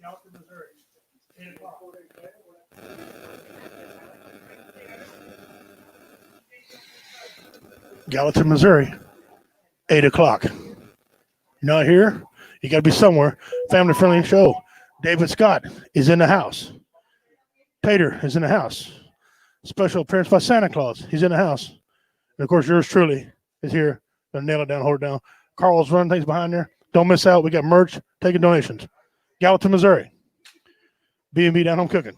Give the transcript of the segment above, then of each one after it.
Gallatin, Missouri. 8 o'clock. Gallatin, Missouri. 8 o'clock. You're not here? You got to be somewhere. Family friendly show. David Scott is in the house. Tater is in the house. Special appearance by Santa Claus. He's in the house. And of course, yours truly is here. Gonna nail it down, hold it down. Carl's running things behind there. Don't miss out. We got merch, taking donations. Gallatin, Missouri. B&B Down Home Cooking.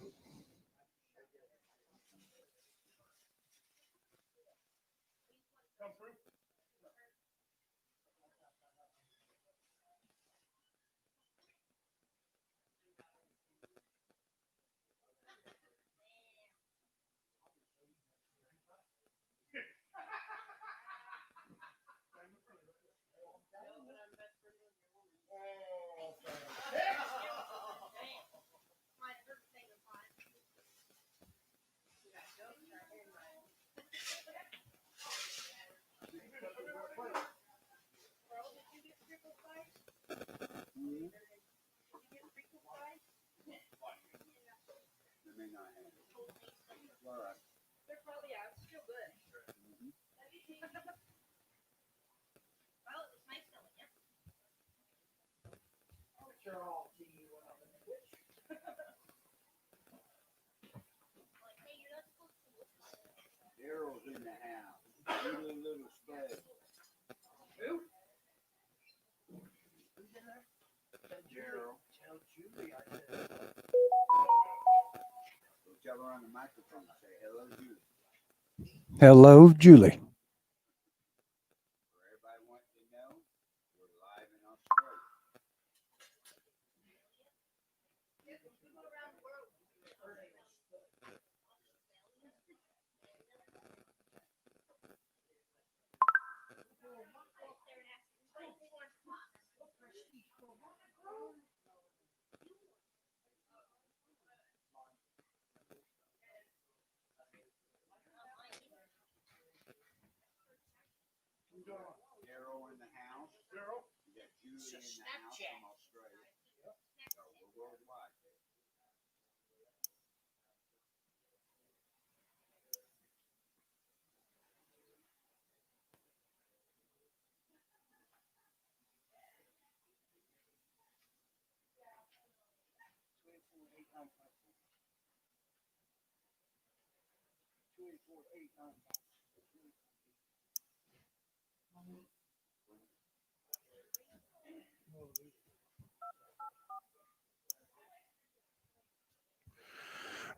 Daryl's in the house. Little stud. Who? Who's in there? Daryl. Tell Julie I said. So tell her on the microphone. Say hello, Julie. Hello, Julie. For everybody wants to know, we're live in Australia. Daryl in the house. Daryl. We got Julie in the house from Australia. So we're worldwide.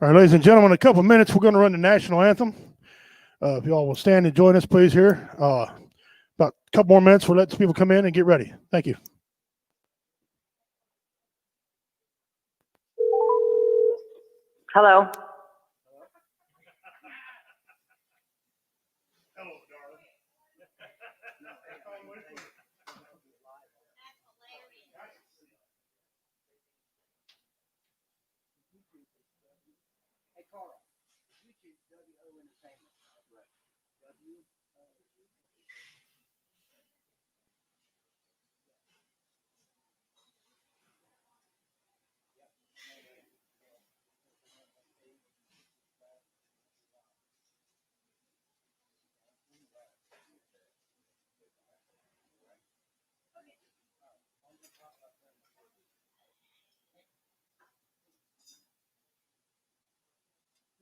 All right, ladies and gentlemen, in a couple of minutes, we're going to run the national anthem. If you all will stand and join us, please, here. About a couple more minutes, we'll let people come in and get ready. Thank you. Hello. Hello, darling. Hey, Carl. YouTube WO Entertainment. W.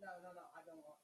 No, I don't want.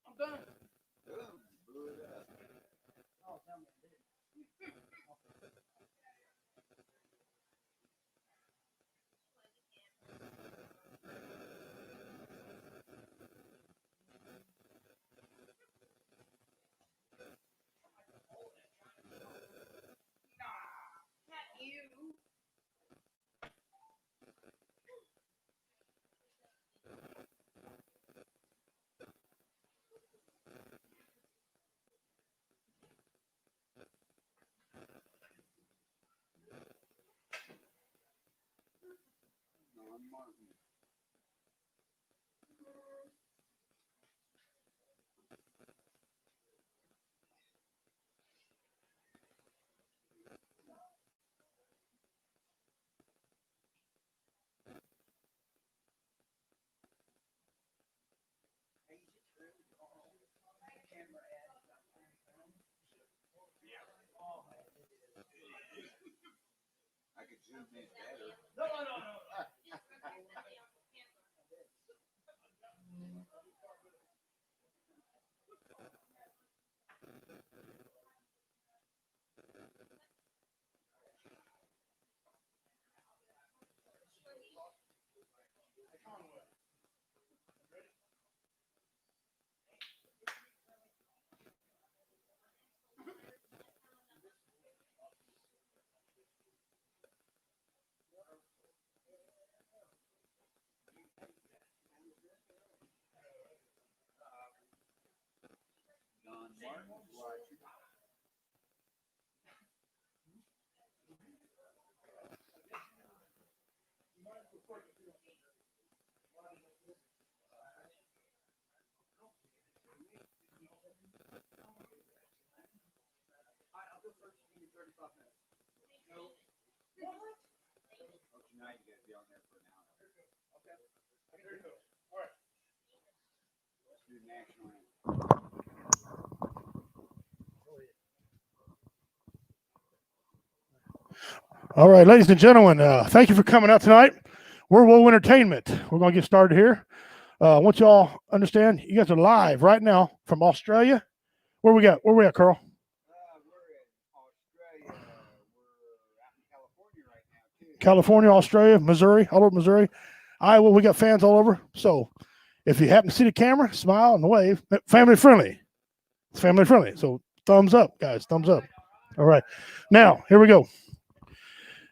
I'm done. Blew it up. Oh, tell me. Martin. I could zoom in better. Don Martin is watching. I'll go first. Give me 35 minutes. No. Well, tonight you gotta be on there for an hour. Okay. There you go. All right. Let's do national anthem. All right, ladies and gentlemen, thank you for coming out tonight. We're Woe Entertainment. We're going to get started here. I want you all understand, you guys are live right now from Australia. Where we at, Carl? We're in Australia. We're out in California right now, too. California, Australia, Missouri, all over Missouri. Iowa, we got fans all over. So if you happen to see the camera, smile and wave. Family friendly. It's family friendly. So thumbs up, guys. Thumbs up. All right. Now, here we go.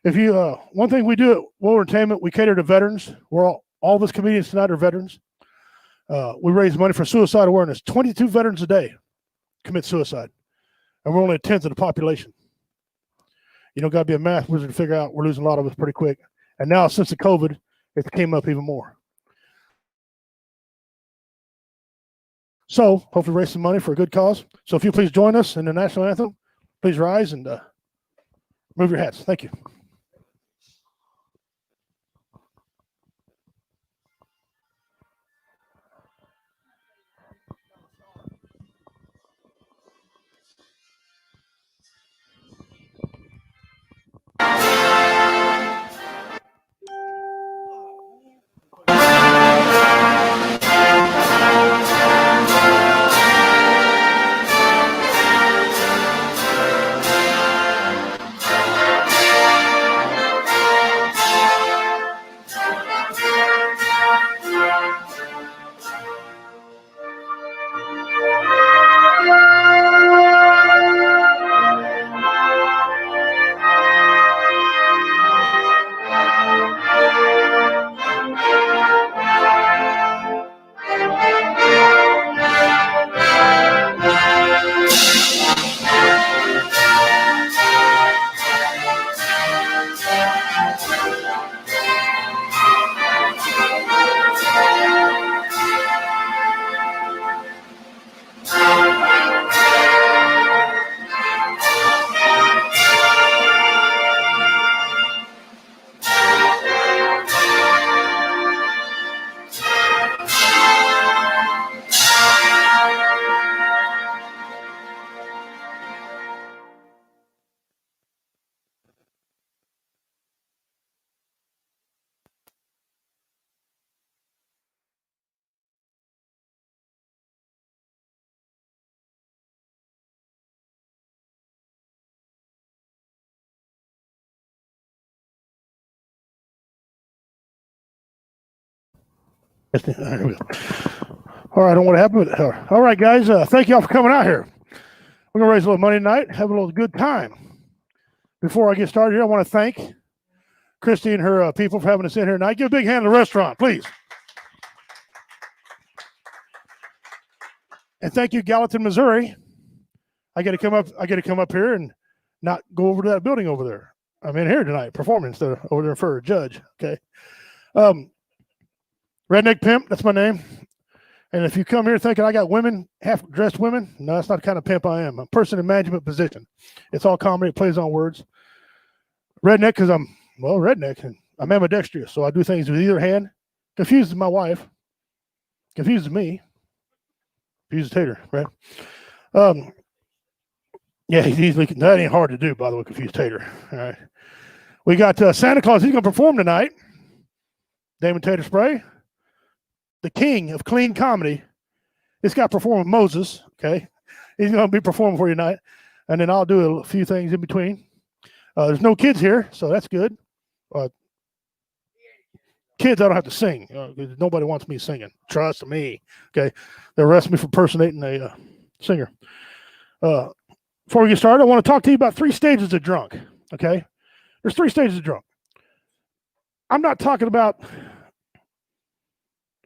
If you, one thing we do at Woe Entertainment, we cater to veterans. We're all of us comedians tonight are veterans. We raise money for suicide awareness. 22 veterans a day commit suicide, and we're only a tenth of the population. You don't got to be a math wizard to figure out we're losing a lot of us pretty quick. And now, since the COVID, it came up even more. So, hopefully, raise some money for a good cause. So, if you please join us in the national anthem, please rise and move your hats. Thank you. Here we go. All right, I don't want to happen with it. All right, guys, thank you all for coming out here. We're going to raise a little money tonight, have a little good time. Before I get started here, I want to thank Christy and her people for having us in here tonight. Give a big hand to the restaurant, please. And thank you, Gallatin, Missouri. I got to come up here and not go over to that building over there. I'm in here tonight performing instead of over there for a judge. Okay. Redneck Pimp, that's my name. And if you come here thinking I got women, half-dressed women, no, that's not the kind of pimp I am. I'm a person in management position. It's all comedy. It plays on words. Redneck because I'm, well, redneck. And I'm ambidextrous, so I do things with either hand. Confuses my wife. Confuses me. Confuses Tater, right? Yeah, that ain't hard to do, by the way, confuse Tater. All right. We got Santa Claus. He's going to perform tonight. Damon Tater Spray, the king of clean comedy. This guy performing with Moses, okay? He's going to be performing for you tonight. And then I'll do a few things in between. There's no kids here, so that's good. Kids, I don't have to sing. Nobody wants me singing. Trust me, okay? They'll arrest me for impersonating a singer. Before we get started, I want to talk to you about 3 stages of drunk, okay? There's 3 stages of drunk. I'm not talking about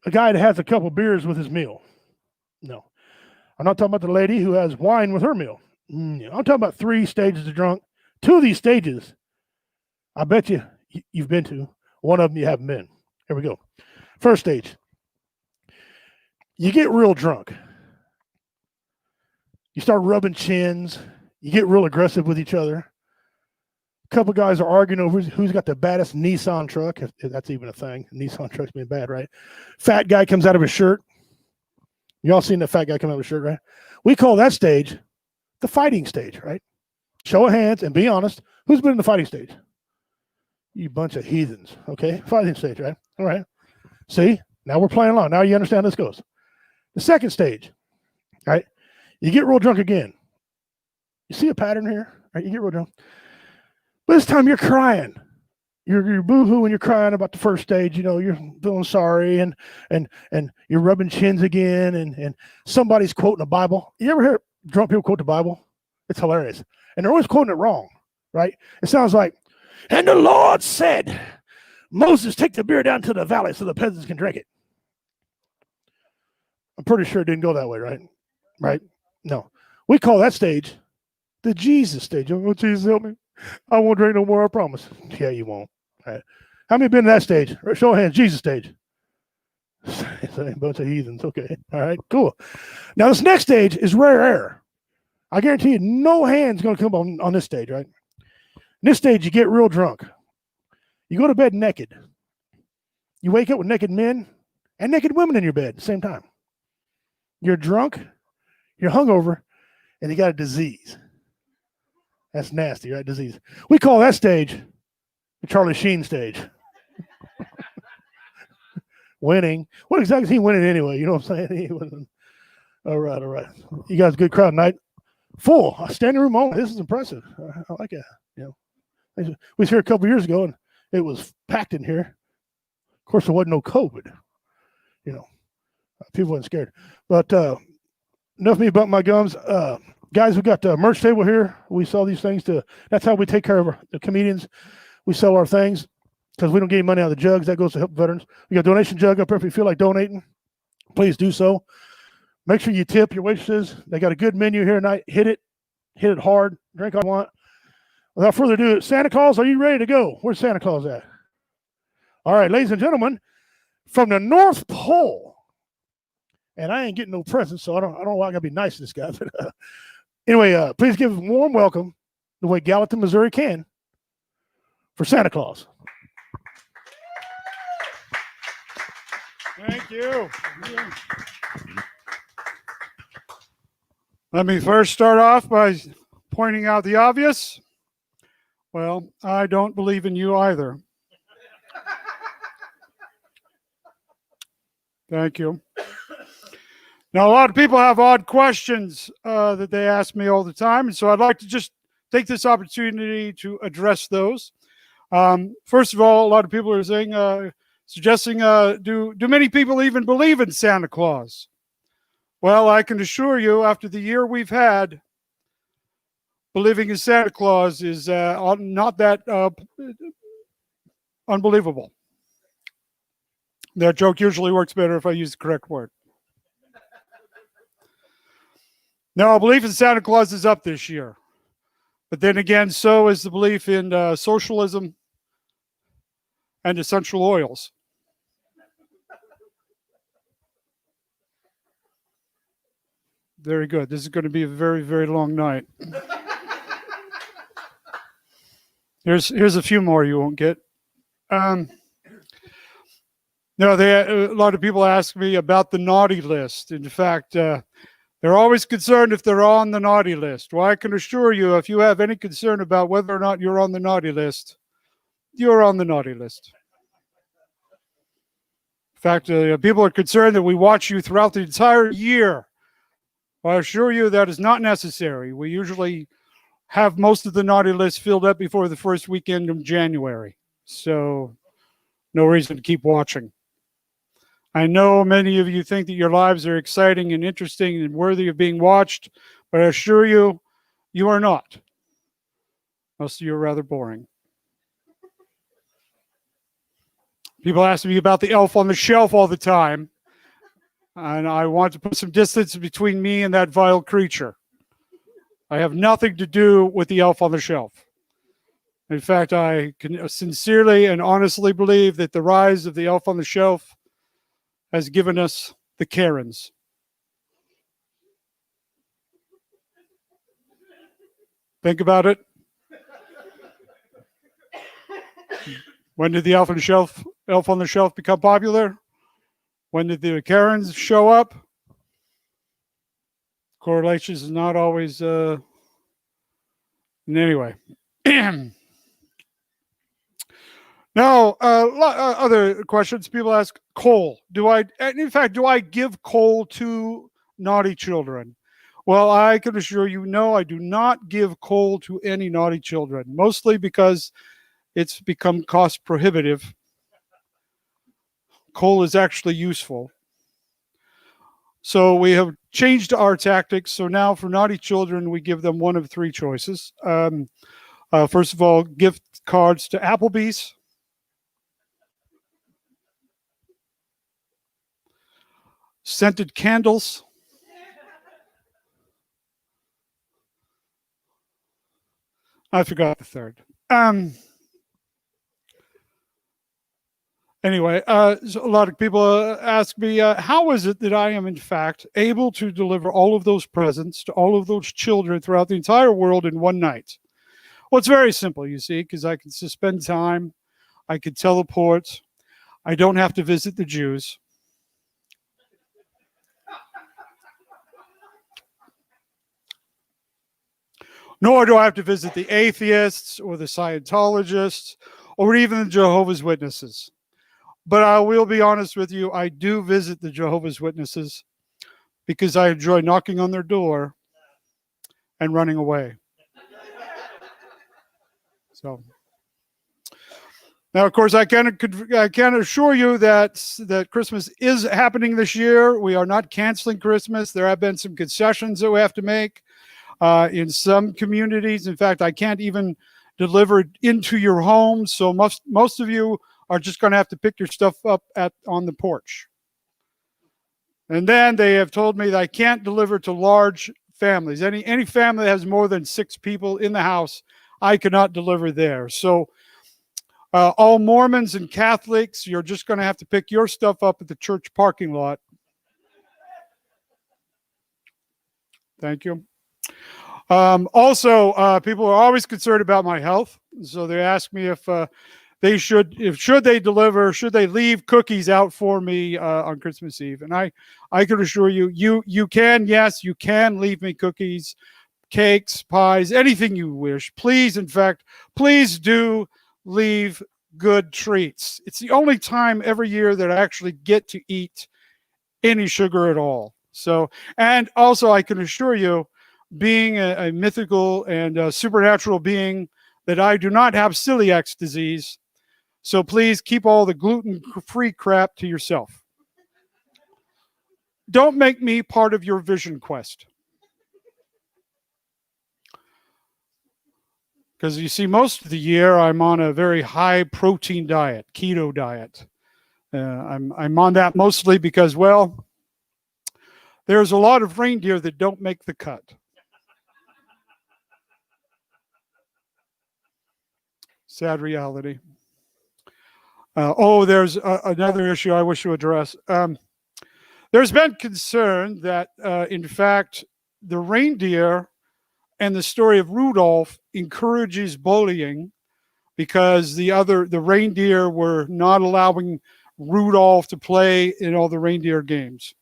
a guy that has a couple beers with his meal. No. I'm not talking about the lady who has wine with her meal. No. I'm talking about 3 stages of drunk. 2 of these stages, I bet you've been to. One of them you haven't been. Here we go. First stage. You get real drunk. You start rubbing chins. You get real aggressive with each other. A couple guys are arguing over who's got the baddest Nissan truck, if that's even a thing. Nissan trucks being bad, right? Fat guy comes out of his shirt. You all seen the fat guy come out of his shirt, right? We call that stage the fighting stage, right? Show of hands and be honest. Who's been in the fighting stage? You bunch of heathens, okay? Fighting stage, right? All right. See? Now we're playing along. Now you understand how this goes. The second stage, right? You get real drunk again. You see a pattern here? Right? You get real drunk. But this time you're crying. You're boo-hooing, you're crying about the first stage. You know, you're feeling sorry and you're rubbing chins again and somebody's quoting a Bible. You ever hear drunk people quote the Bible? It's hilarious. And they're always quoting it wrong, right? It sounds like, and the Lord said, Moses, take the beer down to the valley so the peasants can drink it. I'm pretty sure it didn't go that way, right? Right? No. We call that stage the Jesus stage. Oh, Jesus, help me. I won't drink no more, I promise. Yeah, you won't. All right. How many been to that stage? Show of hands, Jesus stage. A bunch of heathens. Okay. All right, cool. Now, this next stage is rare air. I guarantee you, no hand's going to come on this stage, right? In this stage, you get real drunk. You go to bed naked. You wake up with naked men and naked women in your bed at the same time. You're drunk, you're hungover, and you got a disease. That's nasty, right? Disease. We call that stage the Charlie Sheen stage. Winning. What exactly is he winning anyway? You know what I'm saying? He wasn't. All right. You guys, good crowd tonight. Full. Standing room only. This is impressive. I like it. You know, we was here a couple years ago and it was packed in here. Of course, there wasn't no COVID. You know, people weren't scared. But enough of me bumping my gums. Guys, we got the merch table here. We sell these things that's how we take care of the comedians. We sell our things because we don't get any money out of the jugs. That goes to help veterans. We got a donation jug up here if you feel like donating. Please do so. Make sure you tip your waitresses. They got a good menu here tonight. Hit it hard. Drink all you want. Without further ado, Santa Claus, are you ready to go? Where's Santa Claus at? All right, ladies and gentlemen, from the North Pole. And I ain't getting no presents, so I don't know why I gotta be nice to this guy. But anyway, please give a warm welcome the way Gallatin, Missouri can for Santa Claus. Thank you. Let me first start off by pointing out the obvious. Well, I don't believe in you either. Thank you. Now, a lot of people have odd questions that they ask me all the time, and so I'd like to just take this opportunity to address those. First of all, a lot of people are saying, suggesting, do many people even believe in Santa Claus? Well, I can assure you, after the year we've had, believing in Santa Claus is not that unbelievable. That joke usually works better if I use the correct word. Now, belief in Santa Claus is up this year. But then again, so is the belief in socialism and essential oils. Very good. This is going to be a very, very long night. Here's a few more you won't get. No, a lot of people ask me about the naughty list. In fact, they're always concerned if they're on the naughty list. Well, I can assure you, if you have any concern about whether or not you're on the naughty list, you're on the naughty list. In fact, people are concerned that we watch you throughout the entire year. Well, I assure you that is not necessary. We usually have most of the naughty list filled up before the first weekend of January. So no reason to keep watching. I know many of you think that your lives are exciting and interesting and worthy of being watched, but I assure you, you are not. Most of you are rather boring. People ask me about the elf on the shelf all the time, and I want to put some distance between me and that vile creature. I have nothing to do with the elf on the shelf. In fact, I can sincerely and honestly believe that the rise of the elf on the shelf has given us the Karens. Think about it. When did the elf on the shelf become popular? When did the Karens show up? Correlations is not always anyway. Now, other questions people ask: coal. Do I give coal to naughty children? Well, I can assure you, no, I do not give coal to any naughty children. Mostly because it's become cost prohibitive. Coal is actually useful. So we have changed our tactics. So now for naughty children, we give them one of three choices. First of all, gift cards to Applebee's. Scented candles. I forgot the third. Anyway, so a lot of people ask me, how is it that I am, in fact, able to deliver all of those presents to all of those children throughout the entire world in one night? Well, it's very simple, you see, because I can suspend time. I can teleport. I don't have to visit the Jews. Nor do I have to visit the atheists or the Scientologists or even the Jehovah's Witnesses. But I will be honest with you, I do visit the Jehovah's Witnesses because I enjoy knocking on their door and running away. So now, of course, I can assure you that Christmas is happening this year. We are not canceling Christmas. There have been some concessions that we have to make in some communities. In fact, I can't even deliver it into your home. So most of you are just going to have to pick your stuff up on the porch. And then they have told me that I can't deliver to large families. Any family that has more than 6 people in the house, I cannot deliver there. So all Mormons and Catholics, you're just going to have to pick your stuff up at the church parking lot. Thank you. Also, people are always concerned about my health. So they ask me if should they leave cookies out for me on Christmas Eve? And I can assure you, you can leave me cookies, cakes, pies, anything you wish. Please, in fact, please do leave good treats. It's the only time every year that I actually get to eat any sugar at all. So, and also I can assure you, being a mythical and supernatural being, that I do not have celiac disease. So please keep all the gluten-free crap to yourself. Don't make me part of your vision quest. Because you see, most of the year I'm on a very high protein diet, keto diet. I'm on that mostly because, well, there's a lot of reindeer that don't make the cut. Sad reality. There's another issue I wish to address. There's been concern that, in fact, the reindeer and the story of Rudolph encourages bullying because the reindeer were not allowing Rudolph to play in all the reindeer games.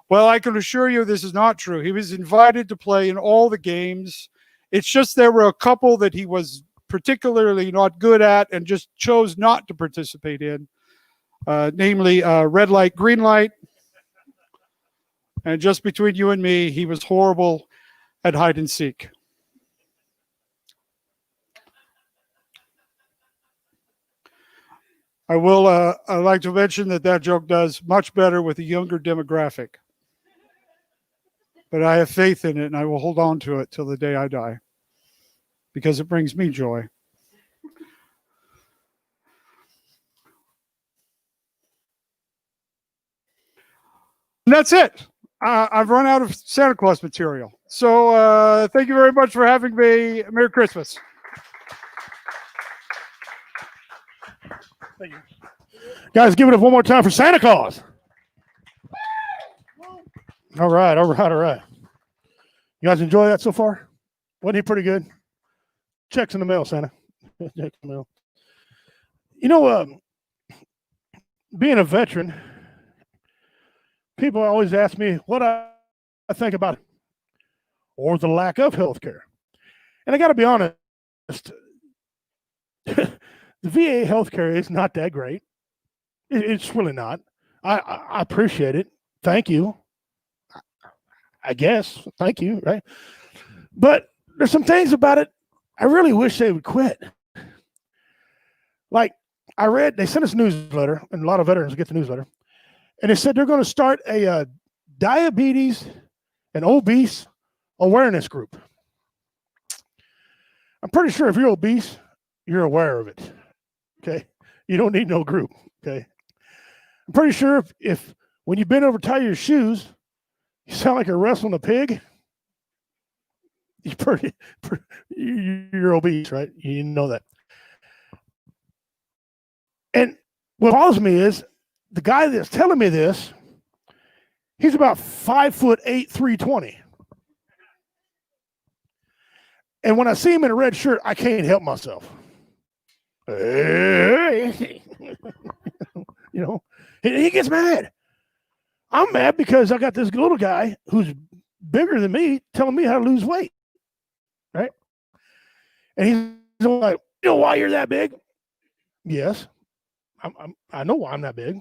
Well, I can assure you this is not true. He was invited to play in all the games. It's just there were a couple that he was particularly not good at and just chose not to participate in, namely red light, green light. And just between you and me, he was horrible at hide and seek. I'd like to mention that joke does much better with a younger demographic. But I have faith in it, and I will hold on to it till the day I die, because it brings me joy. And that's it. I've run out of Santa Claus material. So thank you very much for having me. Merry Christmas. Thank you. Guys, give it up one more time for Santa Claus. All right. You guys enjoy that so far? Wasn't he pretty good? Checks in the mail, Santa. Checks in the mail. You know, being a veteran, people always ask me what I think about it or the lack of health care. And I got to be honest, the VA health care is not that great. It's really not. I appreciate it. Thank you. I guess. Thank you. Right. But there's some things about it I really wish they would quit. Like I read, they sent us a newsletter, and a lot of veterans get the newsletter, and they said they're going to start a diabetes and obese awareness group. I'm pretty sure if you're obese, you're aware of it. Okay. You don't need no group. Okay. I'm pretty sure if when you bend over, tie your shoes, you sound like you're wrestling a pig, you're obese, right? You know that. And what bothers me is the guy that's telling me this, he's about 5'8", 320. And when I see him in a red shirt, I can't help myself. You know, he gets mad. I'm mad because I got this little guy who's bigger than me telling me how to lose weight, right? And he's like, "You know why you're that big?" Yes, I know why I'm that big.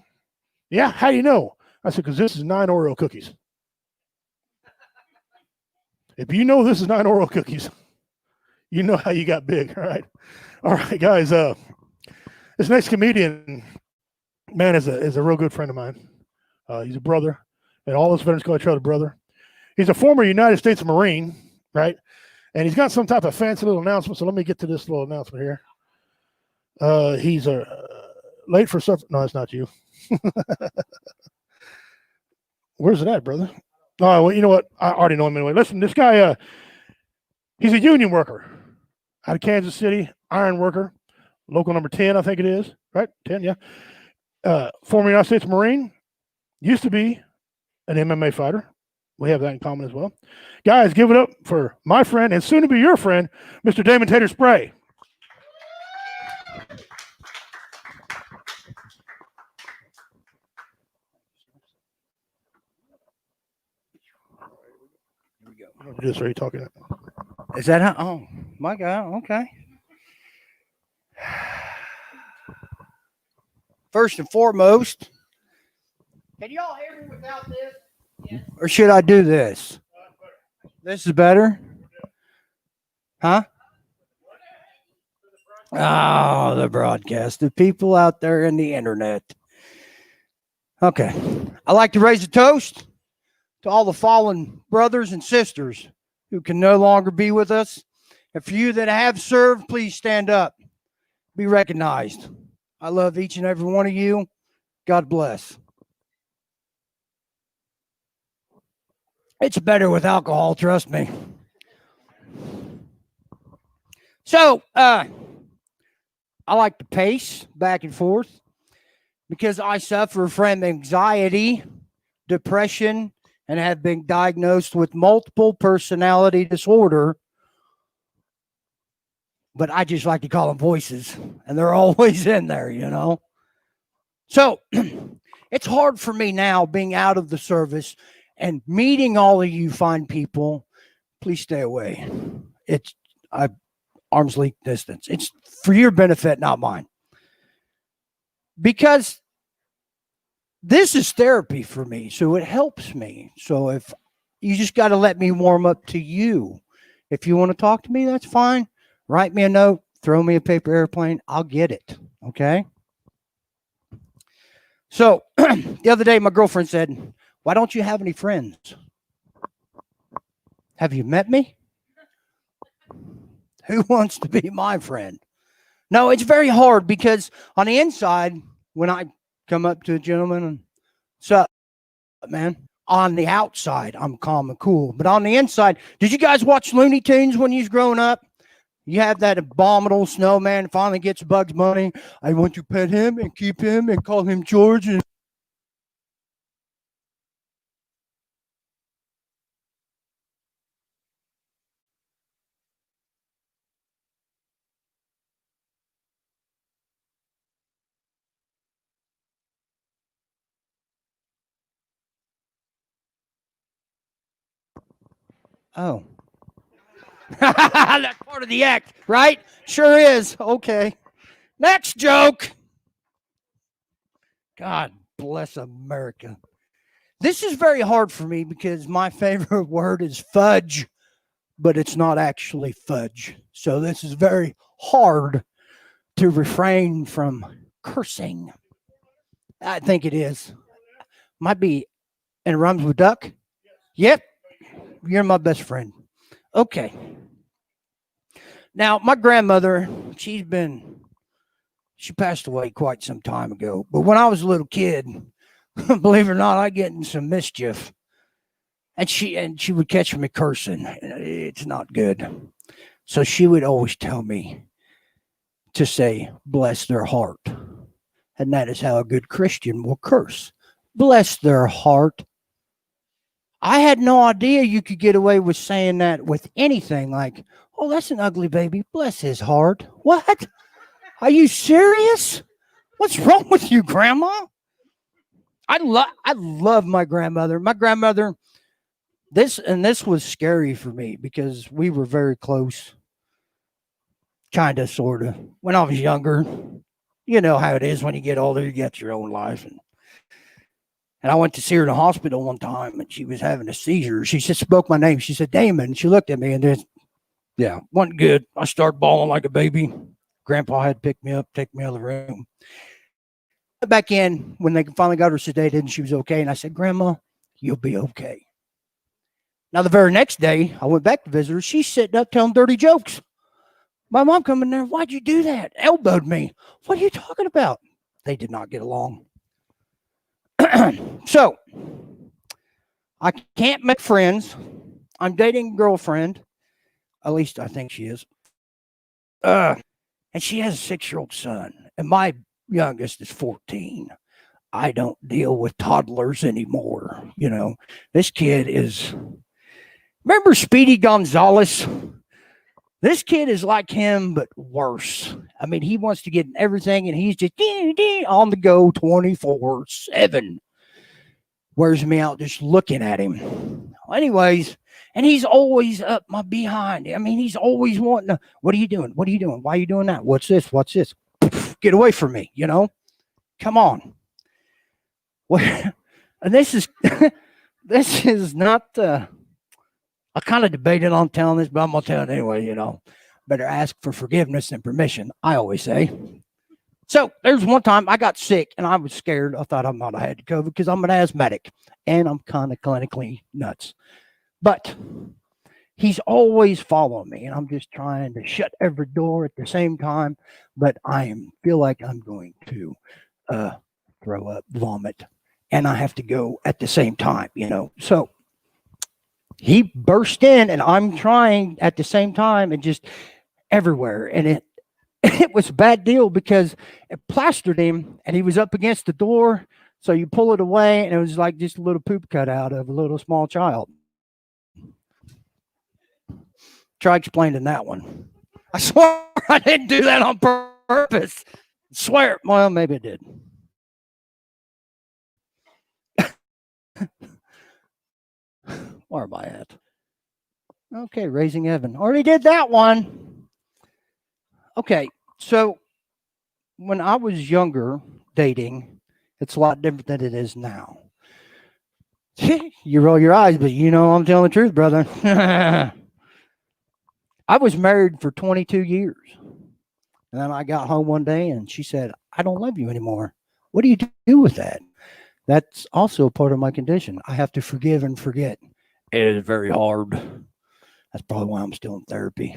Yeah, how do you know? I said, because this is 9 Oreo cookies. If you know this is 9 Oreo cookies, you know how you got big. All right, guys. This next comedian, man, is a real good friend of mine. He's a brother, and all us veterans call each other brother. He's a former United States Marine, right? And he's got some type of fancy little announcement. So let me get to this little announcement here. He's late for stuff. No, it's not you. Where's it at, brother? Oh, well, you know what? I already know him anyway. Listen, this guy, he's a union worker out of Kansas City, iron worker, local number 10, I think it is, right? 10, yeah. Former United States Marine, used to be an MMA fighter. We have that in common as well. Guys, give it up for my friend and soon to be your friend, Mr. Damon Tater Spray. Just are you talking? Is that how? Oh, my God. Okay. First and foremost, can y'all hear me without this? Yes. Or should I do this? This is better? Huh? Oh, the broadcast. The people out there in the internet. Okay. I'd like to raise a toast to all the fallen brothers and sisters who can no longer be with us. And for you that have served, please stand up. Be recognized. I love each and every one of you. God bless. It's better with alcohol, trust me. So, I like to pace back and forth because I suffer from anxiety, depression, and have been diagnosed with multiple personality disorder. But I just like to call them voices, and they're always in there, you know. So it's hard for me now being out of the service and meeting all of you fine people. Please stay away. It's arm's length distance. It's for your benefit, not mine. Because this is therapy for me, so it helps me. So if you just got to let me warm up to you. If you want to talk to me, that's fine. Write me a note, throw me a paper airplane. I'll get it. Okay. So the other day, my girlfriend said, "Why don't you have any friends? Have you met me? Who wants to be my friend?" No, it's very hard because on the inside, when I come up to a gentleman and, "What's up, man?" On the outside, I'm calm and cool. But on the inside, did you guys watch Looney Tunes when you was growing up? You have that abominable snowman finally gets Bugs Bunny. "I want to pet him and keep him and call him George." And oh. That's part of the act, right? Sure is. Okay. Next joke. God bless America. This is very hard for me because my favorite word is fudge, but it's not actually fudge. So this is very hard to refrain from cursing. I think it is. Might be, and it rhymes with duck. Yep. You're my best friend. Okay. Now, my grandmother, she passed away quite some time ago. But when I was a little kid, believe it or not, I get in some mischief. And she would catch me cursing. It's not good. So she would always tell me to say, "Bless their heart." And that is how a good Christian will curse. Bless their heart. I had no idea you could get away with saying that with anything like, "Oh, that's an ugly baby. Bless his heart." What? Are you serious? What's wrong with you, Grandma? I love my grandmother. My grandmother, this was scary for me because we were very close. Kind of, sort of. When I was younger, you know how it is when you get older, you get your own life. And I went to see her in the hospital one time, and she was having a seizure. She just spoke my name. She said, "Damon." She looked at me, and then, yeah, wasn't good. I started bawling like a baby. Grandpa had to pick me up, take me out of the room. Went back in when they finally got her sedated, and she was okay. And I said, "Grandma, you'll be okay." Now, the very next day, I went back to visit her. She's sitting up telling dirty jokes. My mom come in there. "Why'd you do that?" Elbowed me. "What are you talking about?" They did not get along. So, I can't make friends. I'm dating a girlfriend. At least I think she is. And she has a 6-year-old son. And my youngest is 14. I don't deal with toddlers anymore. You know, this kid is... Remember Speedy Gonzalez? This kid is like him, but worse. I mean, he wants to get in everything, and he's just on the go 24/7. Wears me out just looking at him. Well, anyways, and he's always up my behind. I mean, he's always wanting to, "What are you doing? What are you doing? Why are you doing that? What's this? What's this?" Get away from me, you know? Come on. Well, and this is this is not... I kind of debated on telling this, but I'm going to tell it anyway, you know. Better ask for forgiveness and permission, I always say. So there's one time I got sick, and I was scared. I thought I might have had COVID because I'm an asthmatic, and I'm kind of clinically nuts. But he's always following me, and I'm just trying to shut every door at the same time. But I feel like I'm going to throw up, vomit, and I have to go at the same time, you know. So he burst in, and I'm trying at the same time, and just everywhere. And it was a bad deal because it plastered him, and he was up against the door. So you pull it away, and it was like just a little poop cut out of a little small child. Try explaining that one. I swear I didn't do that on purpose. Swear. Well, maybe I did. Where am I at? Okay, Raising Evan. Already did that one. Okay, so when I was younger dating, it's a lot different than it is now. You roll your eyes, but you know I'm telling the truth, brother. I was married for 22 years. And then I got home one day and she said, I don't love you anymore. What do you do with that? That's also part of my condition. I have to forgive and forget. It is very hard. That's probably why I'm still in therapy.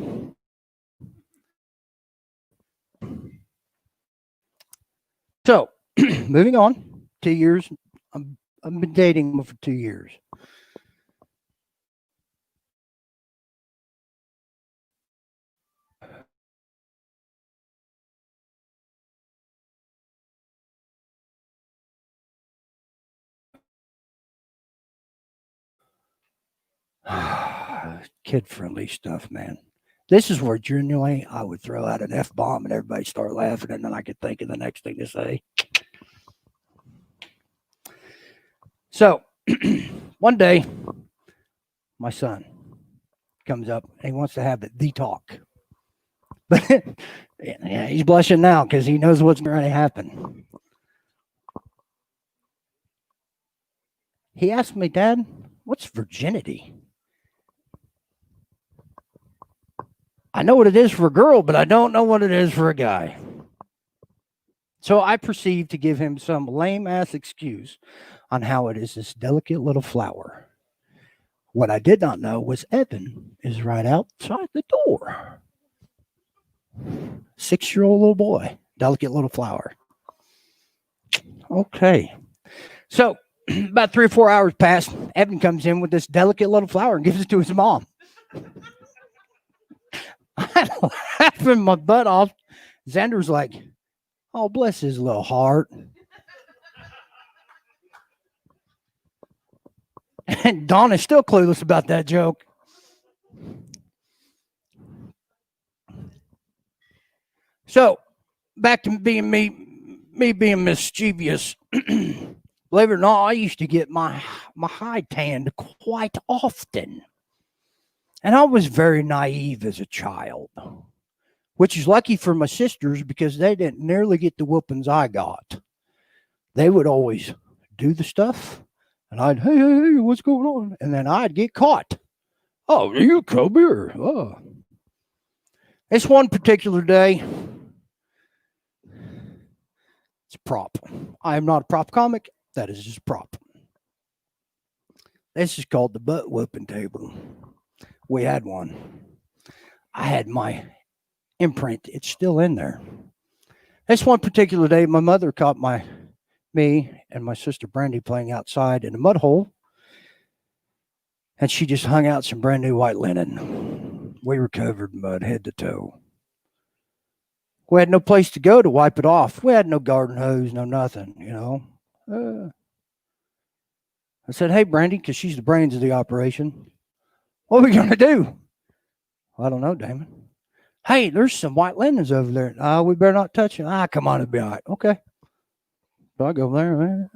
So, moving on, 2 years. I've been dating him for 2 years. Kid-friendly stuff, man. This is where genuinely I would throw out an F-bomb and everybody start laughing, and then I could think of the next thing to say. So, one day, my son comes up and he wants to have the talk. But yeah, he's blushing now because he knows what's going to happen. He asked me, Dad, what's virginity? I know what it is for a girl, but I don't know what it is for a guy. So I proceed to give him some lame-ass excuse on how it is this delicate little flower. What I did not know was Evan is right outside the door. 6-year-old little boy, delicate little flower. Okay. So about 3 or 4 hours pass. Evan comes in with this delicate little flower and gives it to his mom. I'm laughing my butt off. Xander's like, oh, bless his little heart. And Dawn is still clueless about that joke. So, back to being me being mischievous. Believe it or not, I used to get my hide tanned quite often. And I was very naive as a child, which is lucky for my sisters because they didn't nearly get the whoopings I got. They would always do the stuff, and I'd, hey, what's going on? And then I'd get caught. Oh, you come here. Oh. This one particular day, it's a prop. I am not a prop comic. That is just a prop. This is called the butt whooping table. We had one. I had my imprint. It's still in there. This one particular day, my mother caught me and my sister Brandy playing outside in a mud hole. And she just hung out some brand new white linen. We were covered in mud head to toe. We had no place to go to wipe it off. We had no garden hose, no nothing, you know. I said, hey, Brandy, because she's the brains of the operation. What are we going to do? Well, I don't know, Damon. Hey, there's some white linens over there. We better not touch it. Come on, it'll be all right. Okay. So I go there.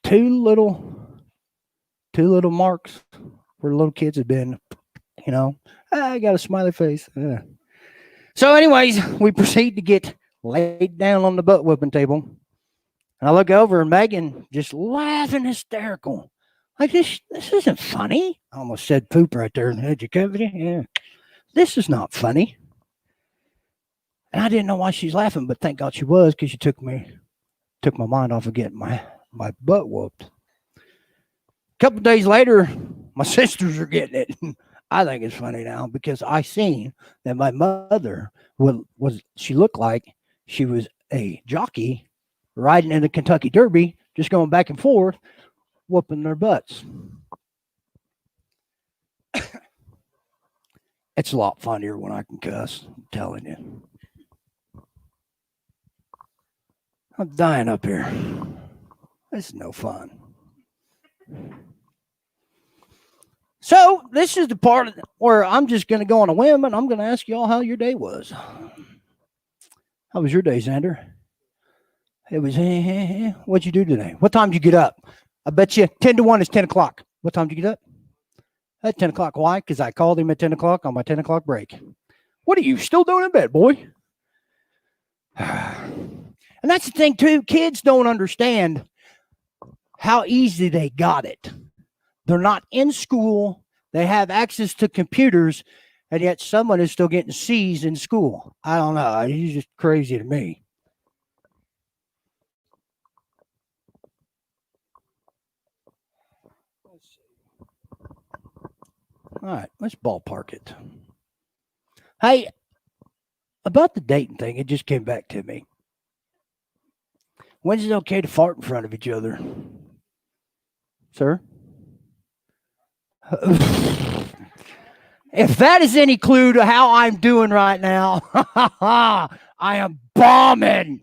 Two little marks where little kids have been, you know. I got a smiley face. Yeah. So anyways, we proceed to get laid down on the butt whooping table. And I look over and Megan just laughing hysterical. Like, this isn't funny. I almost said poop right there. Did you cover it? Yeah. This is not funny. And I didn't know why she's laughing, but thank God she was, because she took my mind off of getting my butt whooped. A couple of days later, my sisters are getting it. I think it's funny now because I seen that my mother she looked like she was a jockey riding in the Kentucky Derby, just going back and forth, whooping their butts. It's a lot funnier when I can cuss, I'm telling you. I'm dying up here. This is no fun. So this is the part where I'm just going to go on a whim and I'm going to ask y'all how your day was. How was your day, Xander? It was, what'd you do today? What time did you get up? I bet you 10 to 1 is 10 o'clock. What time did you get up? At 10 o'clock. Why? Because I called him at 10 o'clock on my 10 o'clock break. What are you still doing in bed, boy? And that's the thing, too. Kids don't understand how easy they got it. They're not in school. They have access to computers, and yet someone is still getting C's in school. I don't know. He's just crazy to me. All right, let's ballpark it. Hey, about the dating thing, it just came back to me. When's it okay to fart in front of each other? Sir? If that is any clue to how I'm doing right now, I am bombing.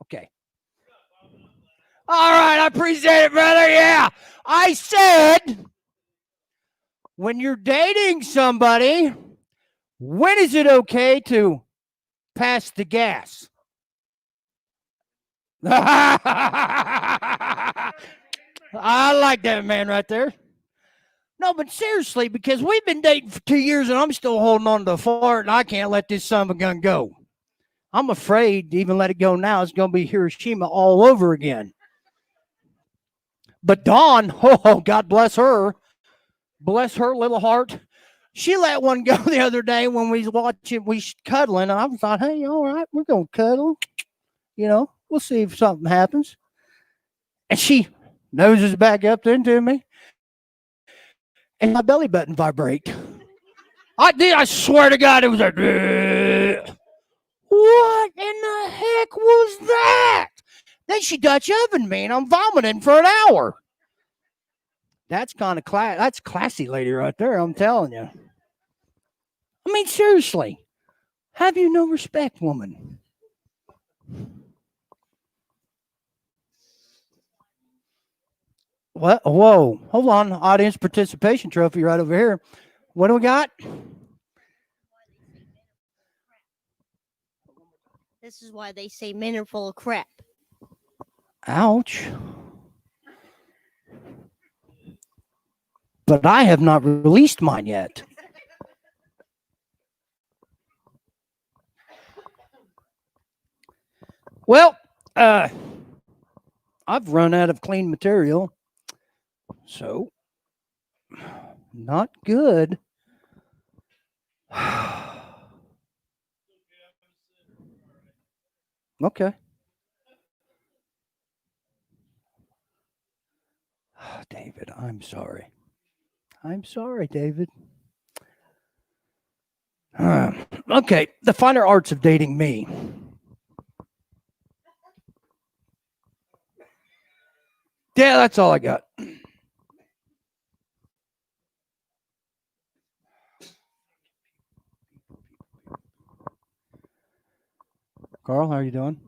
Okay. All right, I appreciate it, brother. Yeah. I said, when you're dating somebody, when is it okay to pass the gas? I like that man right there. No, but seriously, because we've been dating for 2 years and I'm still holding on to a fart and I can't let this son of a gun go. I'm afraid to even let it go now. It's going to be Hiroshima all over again. But Dawn, oh, God bless her. Bless her little heart. She let one go the other day when we was watching, we cuddling. And I thought, hey, all right, we're going to cuddle. You know, we'll see if something happens. And she noses back up into me. And my belly button vibrate. I did. I swear to God, it was like, what in the heck was that? Then she Dutch ovened me, and I'm vomiting for an hour. That's kind of that's classy lady right there, I'm telling you. I mean, seriously, have you no respect, woman? What? Whoa, hold on. Audience participation trophy right over here. What do we got? This is why they say men are full of crap. Ouch. But I have not released mine yet. Well, I've run out of clean material. So, not good. Okay. David, I'm sorry. I'm sorry, David. Okay, the finer arts of dating me. Yeah, that's all I got. Carl, how are you doing?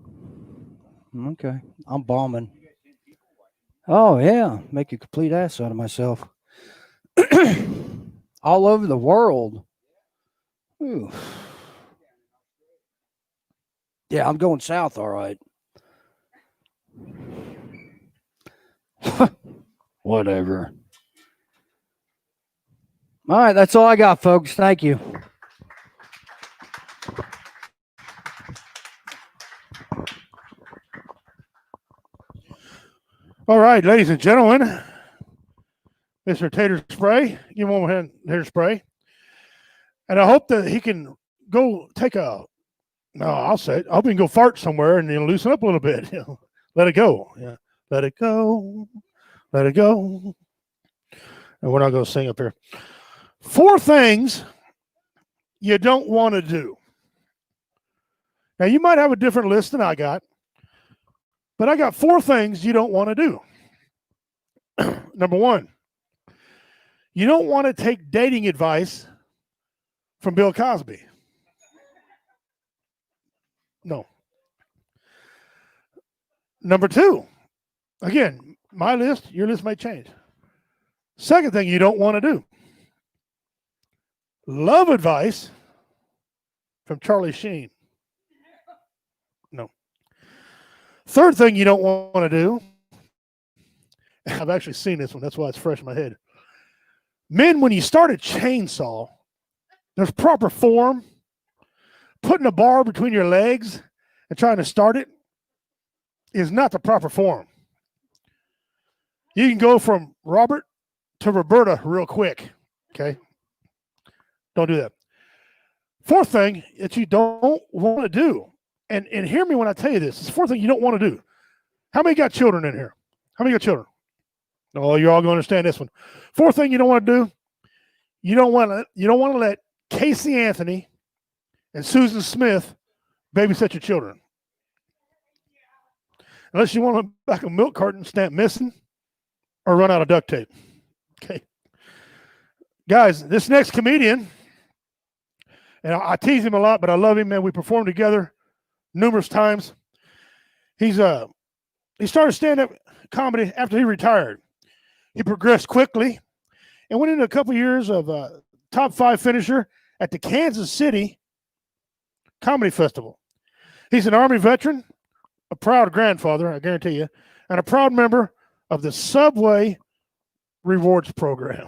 Okay, I'm bombing. Oh, yeah, make a complete ass out of myself. All over the world. Ooh. Yeah, I'm going south, all right. Whatever. All right, that's all I got, folks. Thank you. All right, ladies and gentlemen, Mr. Tater Spray, give him one hand, Tater Spray. And I hope that he can go take a, no, I'll say it. I hope he can go fart somewhere and loosen up a little bit. Let it go. Yeah. Let it go. Let it go. And we're not going to sing up here. 4 things you don't want to do. Now, you might have a different list than I got, but I got 4 things you don't want to do. Number 1, you don't want to take dating advice from Bill Cosby. No. Number 2, Again, my list, your list might change. Second thing you don't want to do. Love advice from Charlie Sheen. No. Third thing you don't want to do. I've actually seen this one. That's why it's fresh in my head. Men, when you start a chainsaw, there's proper form. Putting a bar between your legs and trying to start it is not the proper form. You can go from Robert to Roberta real quick. Okay? Don't do that. Fourth thing that you don't want to do, and hear me when I tell you this, it's the fourth thing you don't want to do. How many got children in here? How many got children? Oh, you're all going to understand this one. Fourth thing you don't want to do, you don't want to let Casey Anthony and Susan Smith babysit your children. Unless you want to back a milk carton stamp missing or run out of duct tape. Okay. Guys, this next comedian, and I tease him a lot, but I love him, man. We performed together numerous times. He started stand-up comedy after he retired. He progressed quickly and went into a couple years of top 5 finisher at the Kansas City Comedy Festival. He's an Army veteran, a proud grandfather, I guarantee you, and a proud member of the Subway Rewards Program.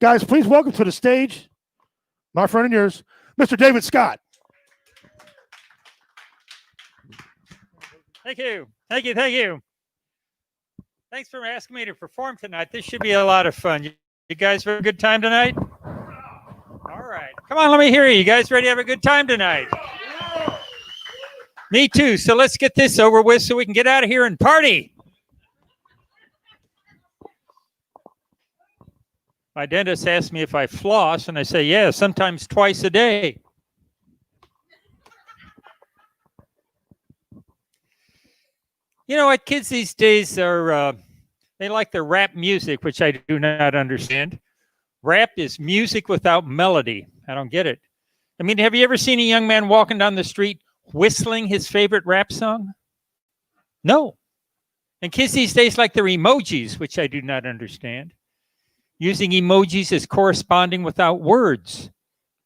Guys, please welcome to the stage, my friend and yours, Mr. David Scott. Thank you. Thank you. Thank you. Thanks for asking me to perform tonight. This should be a lot of fun. You guys have a good time tonight? All right. Come on, let me hear you. You guys ready to have a good time tonight? Me too. So let's get this over with so we can get out of here and party. My dentist asked me if I floss, and I say, yeah, sometimes twice a day. You know what? Kids these days are, they like their rap music, which I do not understand. Rap is music without melody. I don't get it. I mean, have you ever seen a young man walking down the street whistling his favorite rap song? No. And kids these days like their emojis, which I do not understand. Using emojis as corresponding without words.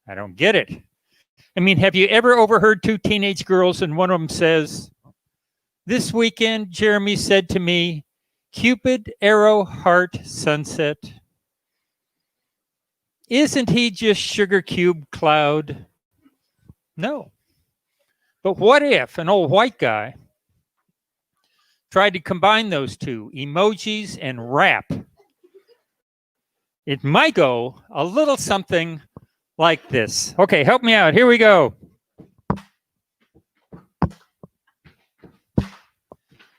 I don't get it. I mean, have you ever overheard 2 teenage girls and one of them says, "This weekend, Jeremy said to me, Cupid, arrow, heart, sunset. Isn't he just sugar cube cloud?" No. But what if an old white guy tried to combine those two, emojis and rap? It might go a little something like this. Okay, help me out. Here we go.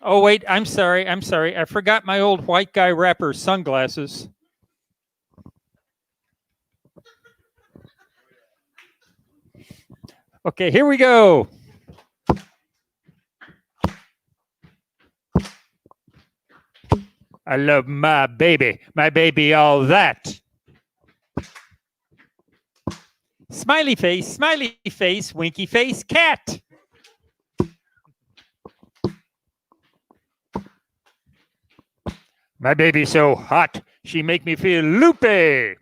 Oh, wait, I'm sorry. I forgot my old white guy rapper sunglasses. Okay, here we go. I love my baby all that. Smiley face, winky face, cat. My baby so hot, she make me feel loopy.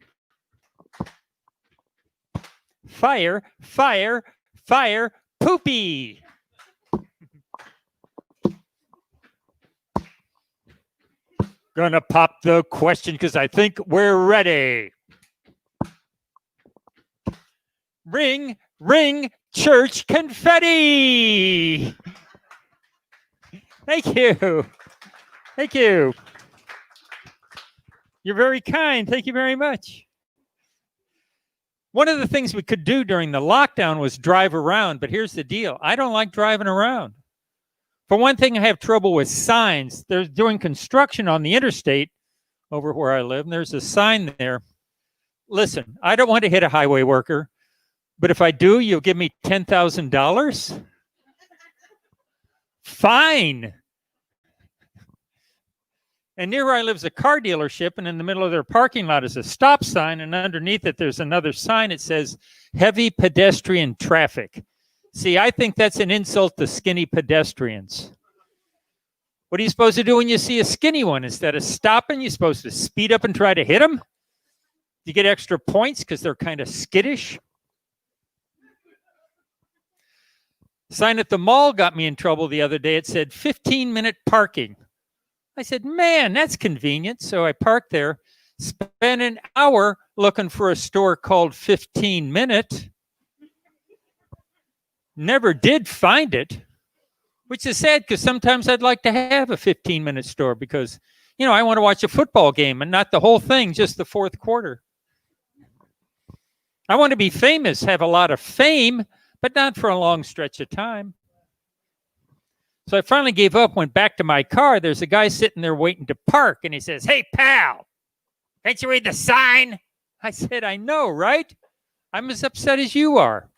Fire, fire, fire, poopy. Gonna pop the question because I think we're ready. Ring, ring, church confetti. Thank you. Thank you. You're very kind. Thank you very much. One of the things we could do during the lockdown was drive around, but here's the deal. I don't like driving around. For one thing, I have trouble with signs. They're doing construction on the interstate over where I live, and there's a sign there. Listen, I don't want to hit a highway worker, but if I do, you'll give me $10,000? Fine. And near where I live is a car dealership, and in the middle of their parking lot is a stop sign, and underneath it there's another sign that says heavy pedestrian traffic. See, I think that's an insult to skinny pedestrians. What are you supposed to do when you see a skinny one? Instead of stopping, you're supposed to speed up and try to hit them? You get extra points because they're kind of skittish. Sign at the mall got me in trouble the other day. It said 15-minute parking. I said, man, that's convenient. So I parked there, spent an hour looking for a store called 15 Minute. Never did find it, which is sad because sometimes I'd like to have a 15-minute store because, you know, I want to watch a football game and not the whole thing, just the fourth quarter. I want to be famous, have a lot of fame, but not for a long stretch of time. So I finally gave up, went back to my car. There's a guy sitting there waiting to park, and he says, hey, pal, can't you read the sign? I said, I know, right? I'm as upset as you are.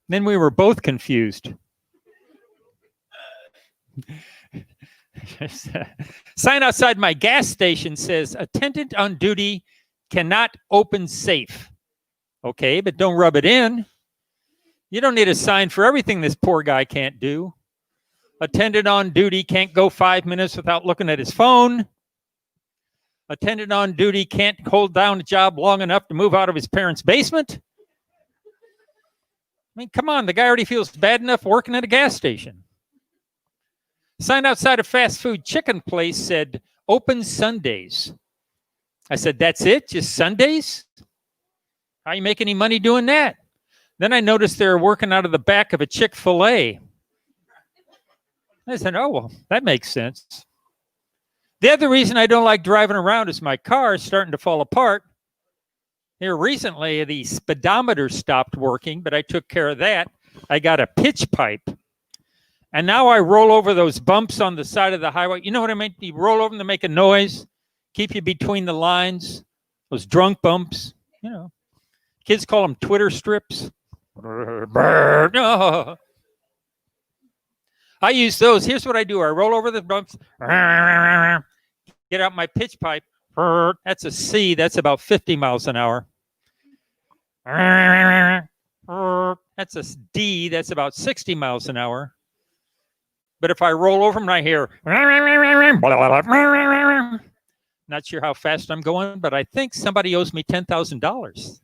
Then we were both confused. Sign outside my gas station says, attendant on duty cannot open safe. Okay, but don't rub it in. You don't need a sign for everything this poor guy can't do. Attendant on duty can't go 5 minutes without looking at his phone. Attendant on duty can't hold down a job long enough to move out of his parents' basement. I mean, come on, the guy already feels bad enough working at a gas station. Sign outside a fast food chicken place said, open Sundays. I said, that's it? Just Sundays? How you make any money doing that? Then I noticed they were working out of the back of a Chick-fil-A. I said, oh, well, that makes sense. The other reason I don't like driving around is my car is starting to fall apart. Here recently, the speedometer stopped working, but I took care of that. I got a pitch pipe. And now I roll over those bumps on the side of the highway. You know what I mean? You roll over them to make a noise, keep you between the lines, those drunk bumps. You know, kids call them Twitter strips. No. I use those. Here's what I do. I roll over the bumps, get out my pitch pipe. That's a C. That's about 50 miles an hour. That's a D. That's about 60 miles an hour. But if I roll over them, I hear, not sure how fast I'm going, but I think somebody owes me $10,000.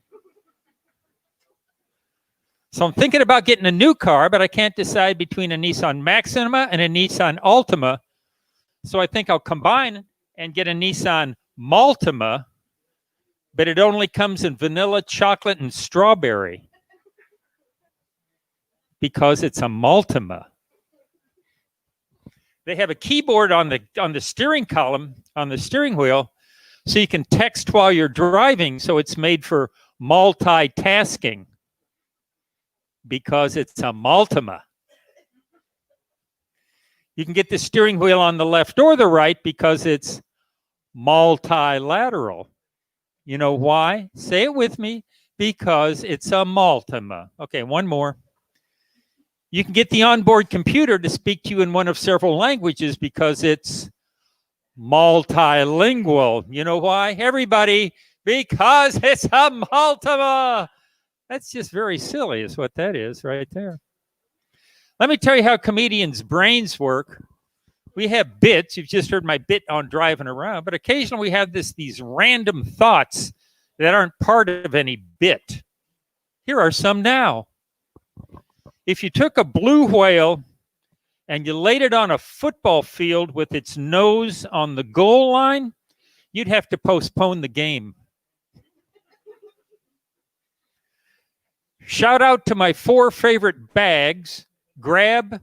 So I'm thinking about getting a new car, but I can't decide between a Nissan Maxima and a Nissan Altima. So I think I'll combine and get a Nissan Maltima, but it only comes in vanilla, chocolate, and strawberry because it's a Maltima. They have a keyboard on the steering column, on the steering wheel, so you can text while you're driving. So it's made for multitasking because it's a Maltima. You can get the steering wheel on the left or the right because it's multilateral. You know why? Say it with me. Because it's a Maltima. Okay, one more. You can get the onboard computer to speak to you in one of several languages because it's multilingual. You know why? Everybody, because it's a Maltima. That's just very silly is what that is right there. Let me tell you how comedians' brains work. We have bits. You've just heard my bit on driving around, but occasionally we have these random thoughts that aren't part of any bit. Here are some now. If you took a blue whale and you laid it on a football field with its nose on the goal line, you'd have to postpone the game. Shout out to my 4 favorite bags: grab,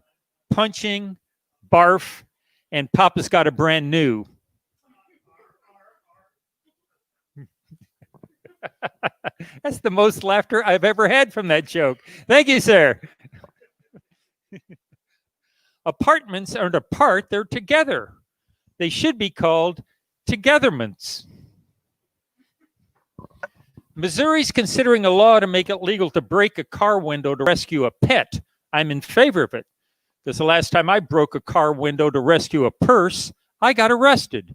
punching, barf, and Papa's got a brand new. That's the most laughter I've ever had from that joke. Thank you, sir. Apartments aren't apart, they're together. They should be called togetherments. Missouri's considering a law to make it legal to break a car window to rescue a pet. I'm in favor of it, because the last time I broke a car window to rescue a purse, I got arrested.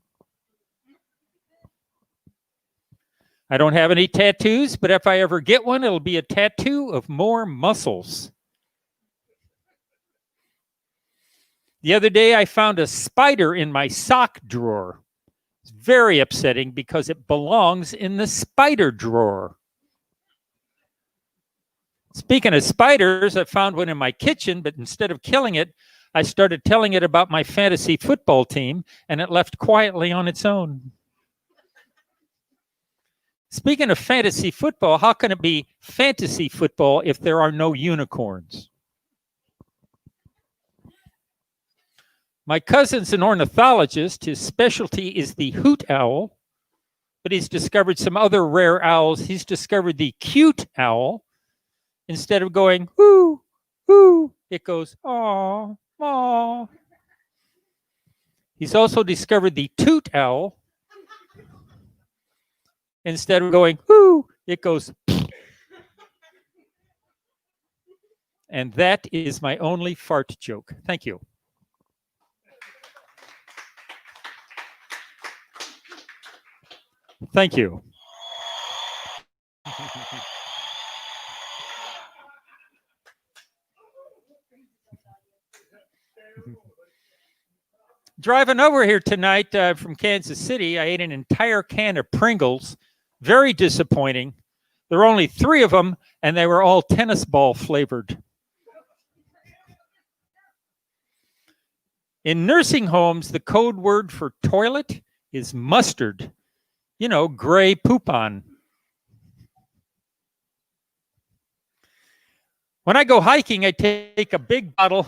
I don't have any tattoos, but if I ever get one, it'll be a tattoo of more muscles. The other day, I found a spider in my sock drawer. It's very upsetting because it belongs in the spider drawer. Speaking of spiders, I found one in my kitchen, but instead of killing it, I started telling it about my fantasy football team, and it left quietly on its own. Speaking of fantasy football, how can it be fantasy football if there are no unicorns? My cousin's an ornithologist. His specialty is the hoot owl, but he's discovered some other rare owls. He's discovered the cute owl. Instead of going, whoo, whoo, it goes, aw, aw. He's also discovered the toot owl. Instead of going, whoo, it goes, and that is my only fart joke. Thank you. Thank you. Driving over here tonight from Kansas City, I ate an entire can of Pringles. Very disappointing. There were only 3 of them, and they were all tennis ball flavored. In nursing homes, the code word for toilet is mustard. You know, gray poupon. When I go hiking, I take a big bottle.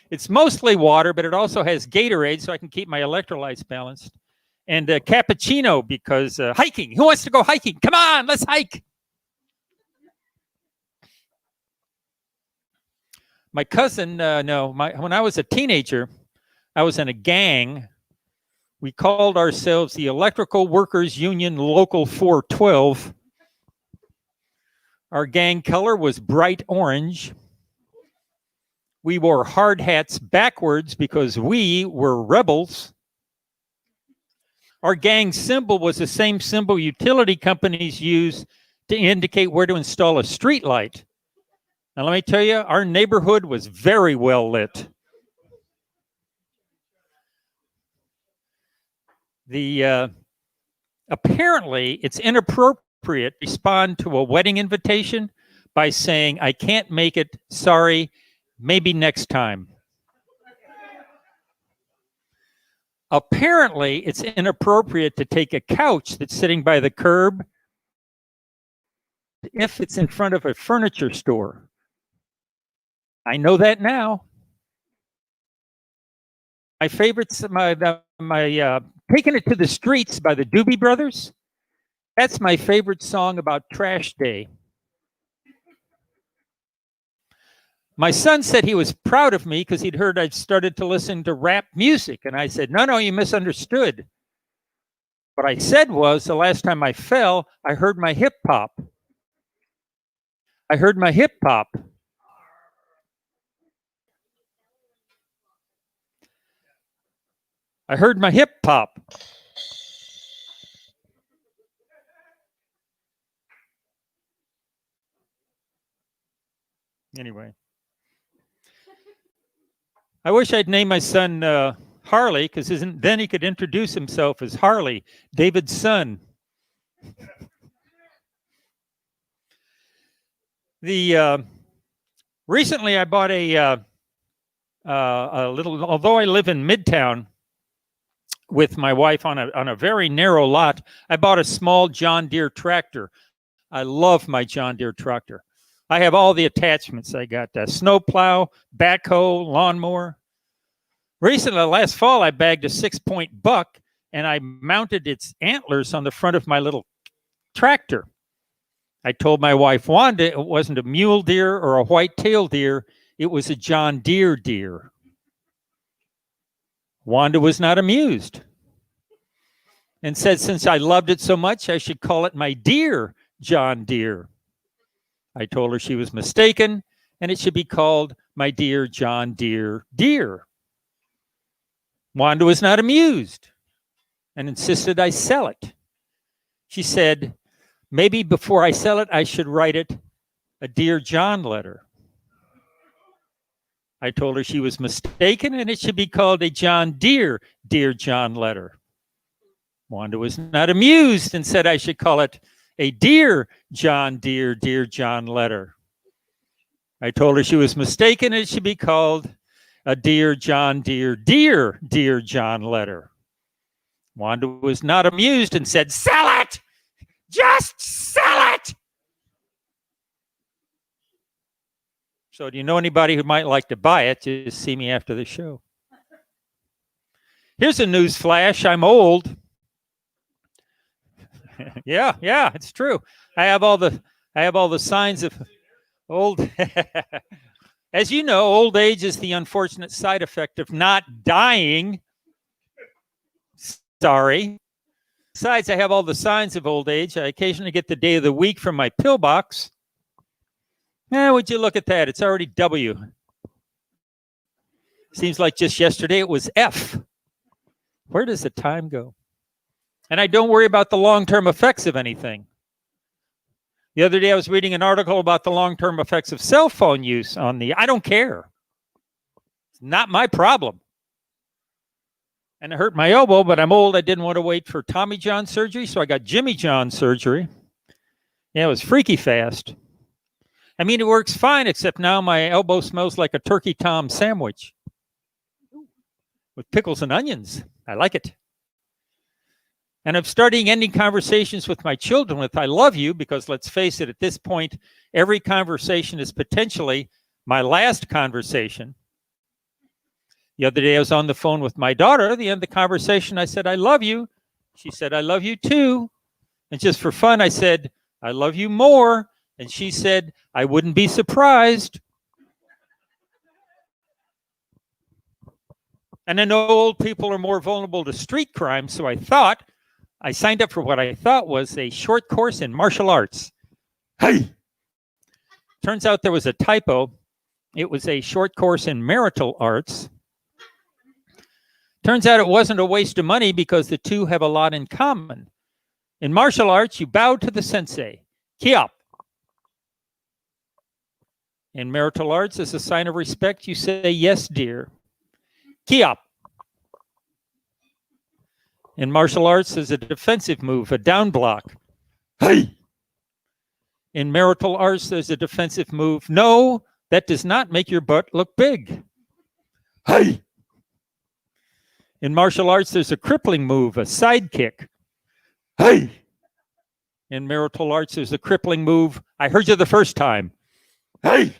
It's mostly water, but it also has Gatorade so I can keep my electrolytes balanced. And cappuccino because hiking. Who wants to go hiking? Come on, let's hike. My cousin, when I was a teenager, I was in a gang. We called ourselves the Electrical Workers Union Local 412. Our gang color was bright orange. We wore hard hats backwards because we were rebels. Our gang symbol was the same symbol utility companies use to indicate where to install a street light. Now, let me tell you, our neighborhood was very well lit. Apparently, it's inappropriate to respond to a wedding invitation by saying, I can't make it, sorry, maybe next time. Apparently, it's inappropriate to take a couch that's sitting by the curb if it's in front of a furniture store. I know that now. My favorites, Taking It to the Streets by the Doobie Brothers. That's my favorite song about trash day. My son said he was proud of me because he'd heard I'd started to listen to rap music. And I said, no, you misunderstood. What I said was the last time I fell, I heard my hip hop. I heard my hip hop. I heard my hip hop. Anyway. I wish I'd name my son Harley, because then he could introduce himself as Harley, David's son. Recently I bought a little, although I live in Midtown with my wife on a very narrow lot, I bought a small John Deere tractor. I love my John Deere tractor. I have all the attachments. I got a snowplow, backhoe, lawnmower. Recently, last fall, I bagged a 6-point buck and I mounted its antlers on the front of my little tractor. I told my wife Wanda it wasn't a mule deer or a white-tailed deer. It was a John Deere deer. Wanda was not amused and said since I loved it so much, I should call it my dear John Deere. I told her she was mistaken and it should be called my dear John Deere deer. Wanda was not amused and insisted I sell it. She said, maybe before I sell it, I should write it a Dear John letter. I told her she was mistaken and it should be called a John Deere, Dear John letter. Wanda was not amused and said I should call it a Dear John Deere, Dear John letter. I told her she was mistaken and it should be called a Dear John Deere, Dear, Dear John letter. Wanda was not amused and said, sell it! Just sell it! So do you know anybody who might like to buy it? Just see me after the show. Here's a news flash. I'm old. yeah, it's true. I have all the signs of old. As you know, old age is the unfortunate side effect of not dying. Sorry. Besides, I have all the signs of old age. I occasionally get the day of the week from my pillbox. Would you look at that? It's already W. Seems like just yesterday it was F. Where does the time go? And I don't worry about the long-term effects of anything. The other day I was reading an article about the long-term effects of cell phone use on the, I don't care. It's not my problem. And it hurt my elbow, but I'm old. I didn't want to wait for Tommy John surgery, so I got Jimmy John surgery. Yeah, it was freaky fast. I mean, it works fine, except now my elbow smells like a Turkey Tom sandwich with pickles and onions. I like it. And I'm starting ending conversations with my children with I love you, because let's face it, at this point, every conversation is potentially my last conversation. The other day I was on the phone with my daughter. At the end of the conversation, I said, I love you. She said, I love you too. And just for fun, I said, I love you more. And she said, I wouldn't be surprised. And I know old people are more vulnerable to street crime, so I signed up for what I thought was a short course in martial arts. Hey! Turns out there was a typo. It was a short course in marital arts. Turns out it wasn't a waste of money because the two have a lot in common. In martial arts, you bow to the sensei. Kiap. In marital arts, as a sign of respect, you say, yes, dear. Kiap. In martial arts, there's a defensive move, a down block. Hey! In marital arts, there's a defensive move. No, that does not make your butt look big. Hey! In martial arts, there's a crippling move, a side kick. Hey! In marital arts, there's a crippling move. I heard you the first time. Hey!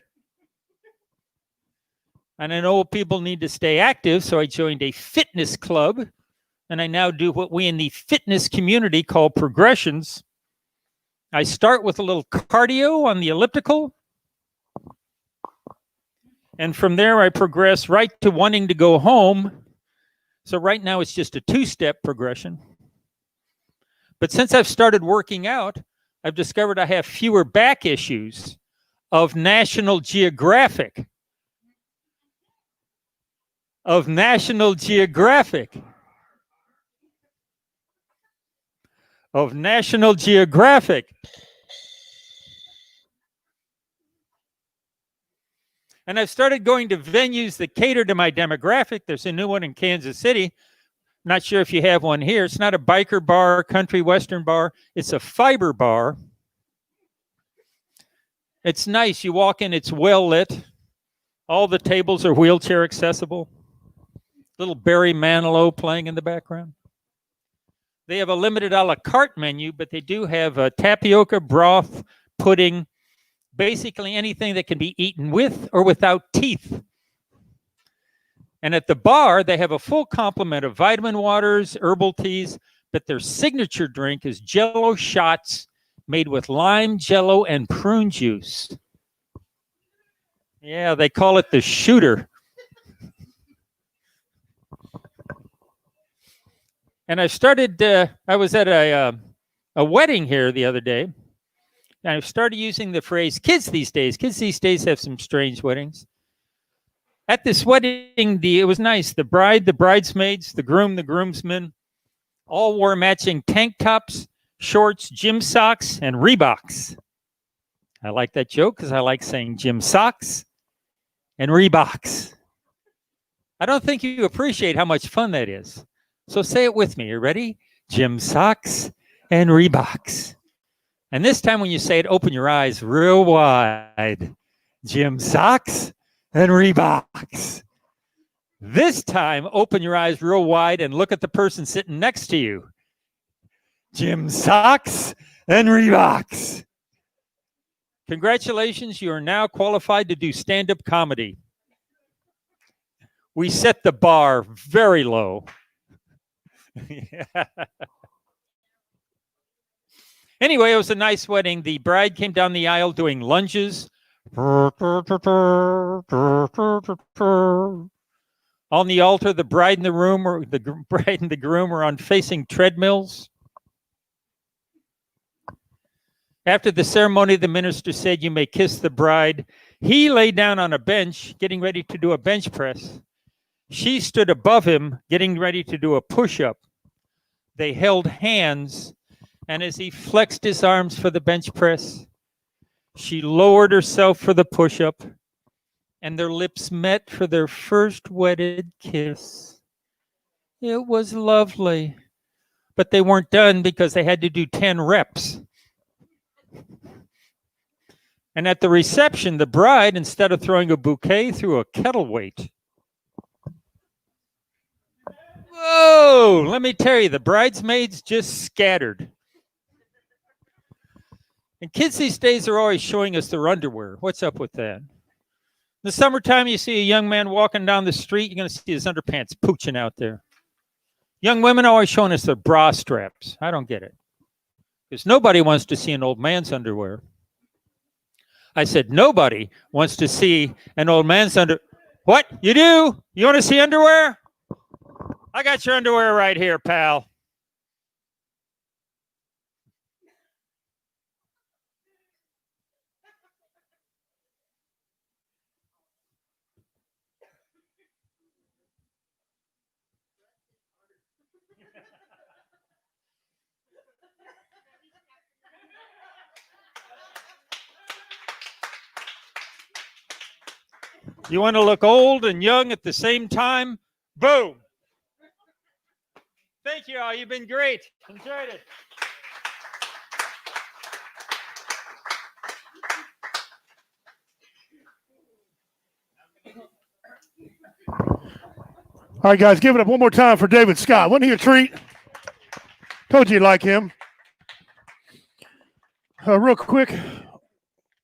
And I know people need to stay active, so I joined a fitness club, and I now do what we in the fitness community call progressions. I start with a little cardio on the elliptical, and from there I progress right to wanting to go home. So right now it's just a two-step progression. But since I've started working out, I've discovered I have fewer back issues of National Geographic. Of National Geographic. Of National Geographic. And I've started going to venues that cater to my demographic. There's a new one in Kansas City. Not sure if you have one here. It's not a biker bar, country western bar. It's a fiber bar. It's nice. You walk in, it's well lit. All the tables are wheelchair accessible. Little Barry Manilow playing in the background. They have a limited a la carte menu, but they do have a tapioca, broth, pudding, basically anything that can be eaten with or without teeth. And at the bar, they have a full complement of vitamin waters, herbal teas, but their signature drink is Jell-O shots made with lime, Jell-O, and prune juice. Yeah, they call it the shooter. And I started, I was at a wedding here the other day, and I started using the phrase kids these days. Kids these days have some strange weddings. At this wedding, it was nice. The bride, the bridesmaids, the groom, the groomsmen, all wore matching tank tops, shorts, gym socks, and Reeboks. I like that joke because I like saying gym socks and Reeboks. I don't think you appreciate how much fun that is. So say it with me. You ready? Gym socks and Reeboks. And this time when you say it, open your eyes real wide. Gym socks and Reeboks. This time, open your eyes real wide and look at the person sitting next to you. Gym socks and Reeboks. Congratulations, you are now qualified to do stand-up comedy. We set the bar very low. Anyway, it was a nice wedding. The bride came down the aisle doing lunges. On the altar, the bride and the groom were on facing treadmills. After the ceremony, the minister said, "You may kiss the bride." He lay down on a bench, getting ready to do a bench press. She stood above him, getting ready to do a push-up. They held hands, and as he flexed his arms for the bench press, she lowered herself for the push-up, and their lips met for their first wedded kiss. It was lovely, but they weren't done because they had to do 10 reps. And at the reception, the bride, instead of throwing a bouquet, threw a kettle weight. Whoa! Let me tell you, the bridesmaids just scattered. And kids these days are always showing us their underwear. What's up with that? In the summertime, you see a young man walking down the street, you're going to see his underpants pooching out there. Young women are always showing us their bra straps. I don't get it. Because nobody wants to see an old man's underwear. I said, nobody wants to see an old man's underwear. What? You do? You want to see underwear? I got your underwear right here, pal. You want to look old and young at the same time? Boom. Thank you all. You've been great. Enjoyed it. All right, guys, give it up one more time for David Scott. Wasn't he a treat? Told you you'd like him. Real quick, I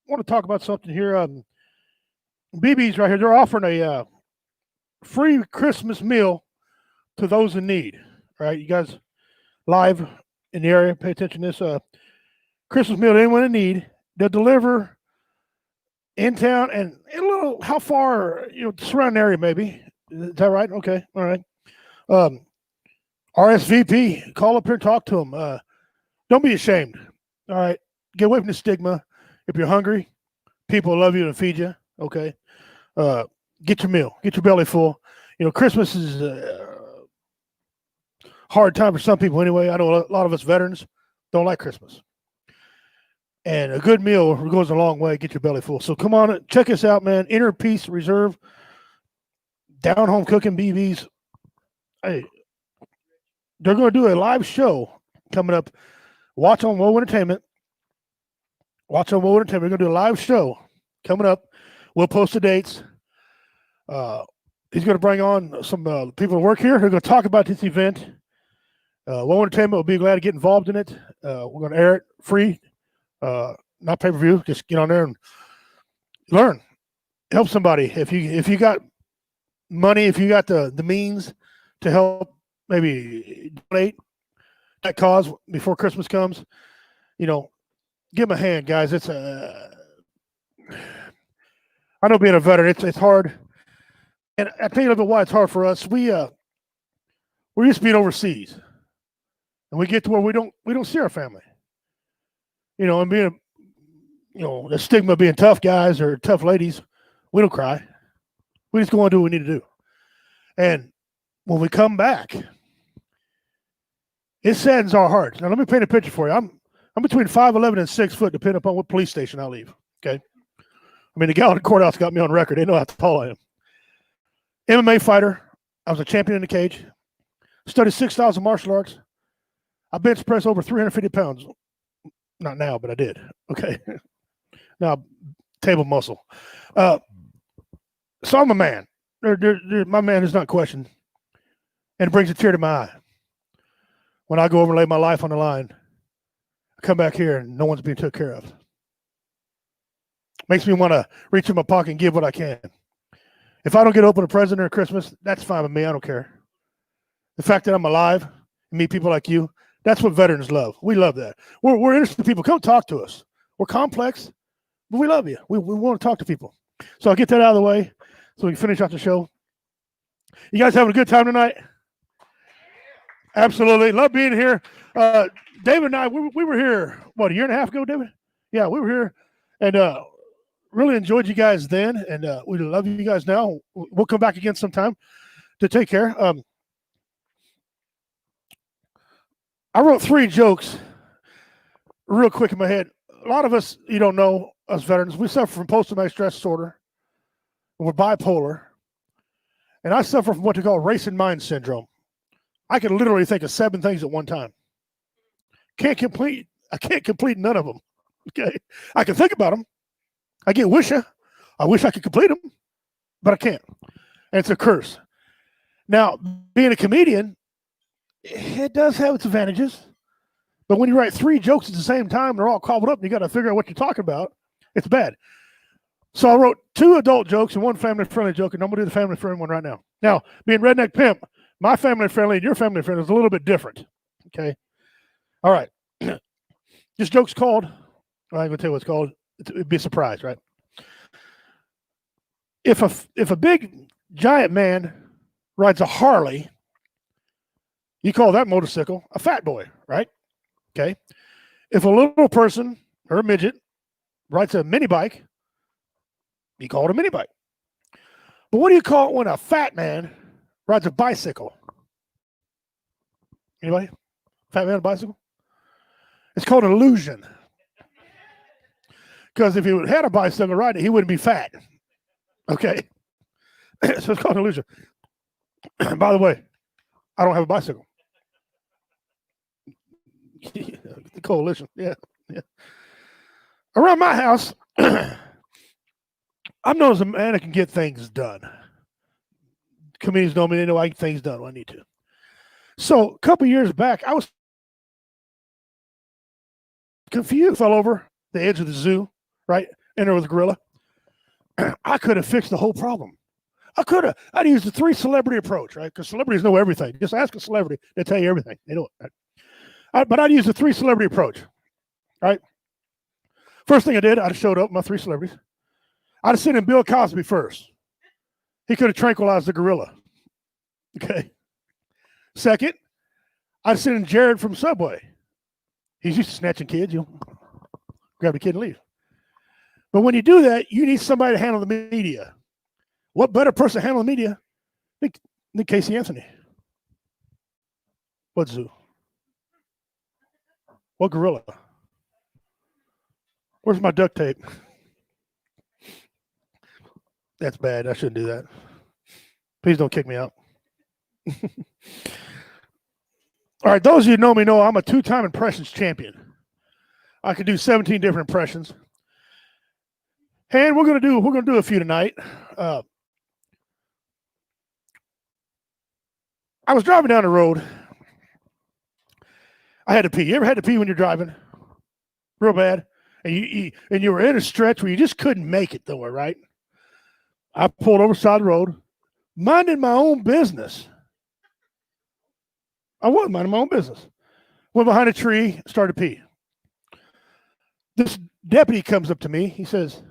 want to talk about something here. BB's right here. They're offering a free Christmas meal to those in need. All right, you guys live in the area, pay attention to this. Christmas meal to anyone in need. They'll deliver in town and a little, how far, surrounding area maybe. Is that right? Okay. All right. RSVP, call up here and talk to them. Don't be ashamed. All right. Get away from the stigma. If you're hungry, people will love you and feed you. Okay. Get your meal. Get your belly full. Christmas is a hard time for some people anyway. I know a lot of us veterans don't like Christmas. And a good meal goes a long way. Get your belly full. So come on, check us out, man. Inner Peace Reserve. Down Home Cooking BBs. Hey, they're going to do a live show coming up. Watch on Woe Entertainment. Watch on Woe Entertainment. We're going to do a live show coming up. We'll post the dates. He's going to bring on some people to work here. They're going to talk about this event. Woe Entertainment will be glad to get involved in it. We're going to air it free, not pay-per-view. Just get on there and learn. Help somebody. If you got money, if you got the means to help, maybe donate that cause before Christmas comes, give them a hand, guys. It's I know being a veteran, it's hard, and I tell you a little bit why it's hard for us. We're used to being overseas, and we get to where we don't see our family, and being the stigma of being tough guys or tough ladies, we don't cry. We just go and do what we need to do. And when we come back, it saddens our hearts. Now, let me paint a picture for you. I'm between 5'11" and 6 foot, depending upon what police station I leave. Okay. I mean, the gal in the courthouse got me on record. They know how tall I am. MMA fighter. I was a champion in the cage. Studied 6,000 martial arts. I bench press over 350 pounds. Not now, but I did. Okay. Now, table muscle. So I'm a man. My man is not questioned. And it brings a tear to my eye. When I go over and lay my life on the line, I come back here and no one's being taken care of. Makes me want to reach in my pocket and give what I can. If I don't get open a present or Christmas, that's fine with me. I don't care. The fact that I'm alive and meet people like you, that's what veterans love. We love that. We're interested people. Come talk to us. We're complex, but we love you. We want to talk to people. So I'll get that out of the way so we can finish out the show. You guys having a good time tonight? Absolutely. Love being here. David and I, we were here, what, a year and a half ago, David? Yeah, we were here. And really enjoyed you guys then. And we love you guys now. We'll come back again sometime to take care. I wrote 3 jokes real quick in my head. A lot of us, you don't know, us veterans, we suffer from post-traumatic stress disorder. We're bipolar. And I suffer from what they call race and mind syndrome. I can literally think of 7 things at one time. I can't complete none of them. Okay. I can think about them. I get I wish I could complete them, but I can't. And it's a curse. Now, being a comedian, it does have its advantages. But when you write 3 jokes at the same time, they're all cobbled up and you got to figure out what you're talking about. It's bad. So I wrote 2 adult jokes and 1 family-friendly joke, and I'm going to do the family-friendly one right now. Now, being Redneck Pimp, my family-friendly and your family-friendly is a little bit different. Okay? All right. This joke's called, I'm going to tell you what it's called. It'd be a surprise, right? If a big, giant man rides a Harley, you call that motorcycle a fat boy, right? Okay. If a little person or a midget rides a mini bike, you call it a mini bike. But what do you call it when a fat man rides a bicycle? Anybody? Fat man on a bicycle? It's called an illusion. Because if he had a bicycle riding, he wouldn't be fat. Okay. So it's called an illusion. By the way, I don't have a bicycle. The coalition. Yeah. Around my house, I'm known as a man that can get things done. Comedians know me, they know I get things done when I need to. So a couple years back, I was confused, fell over the edge of the zoo, right? And there was a gorilla. I could have fixed the whole problem. I'd use the 3 celebrity approach, right? Because celebrities know everything. Just ask a celebrity, they'll tell you everything. They know it. Right? But I'd use the 3 celebrity approach, right? First thing I did, I'd showed up with my 3 celebrities. I'd have sent in Bill Cosby first. He could have tranquilized the gorilla. Okay. Second, I'd send in Jared from Subway. He's used to snatching kids. You'll grab the kid and leave. But when you do that, you need somebody to handle the media. What better person to handle the media than Casey Anthony? What zoo? What gorilla? Where's my duct tape? That's bad. I shouldn't do that. Please don't kick me out. All right, those of you who know me know I'm a 2-time impressions champion. I can do 17 different impressions. And we're gonna do a few tonight. I was driving down the road. I had to pee. You ever had to pee when you're driving? Real bad. And you were in a stretch where you just couldn't make it though, right? I pulled over the side of the road, minding my own business. I was minding my own business. Went behind a tree, started to pee. This deputy comes up to me. He says,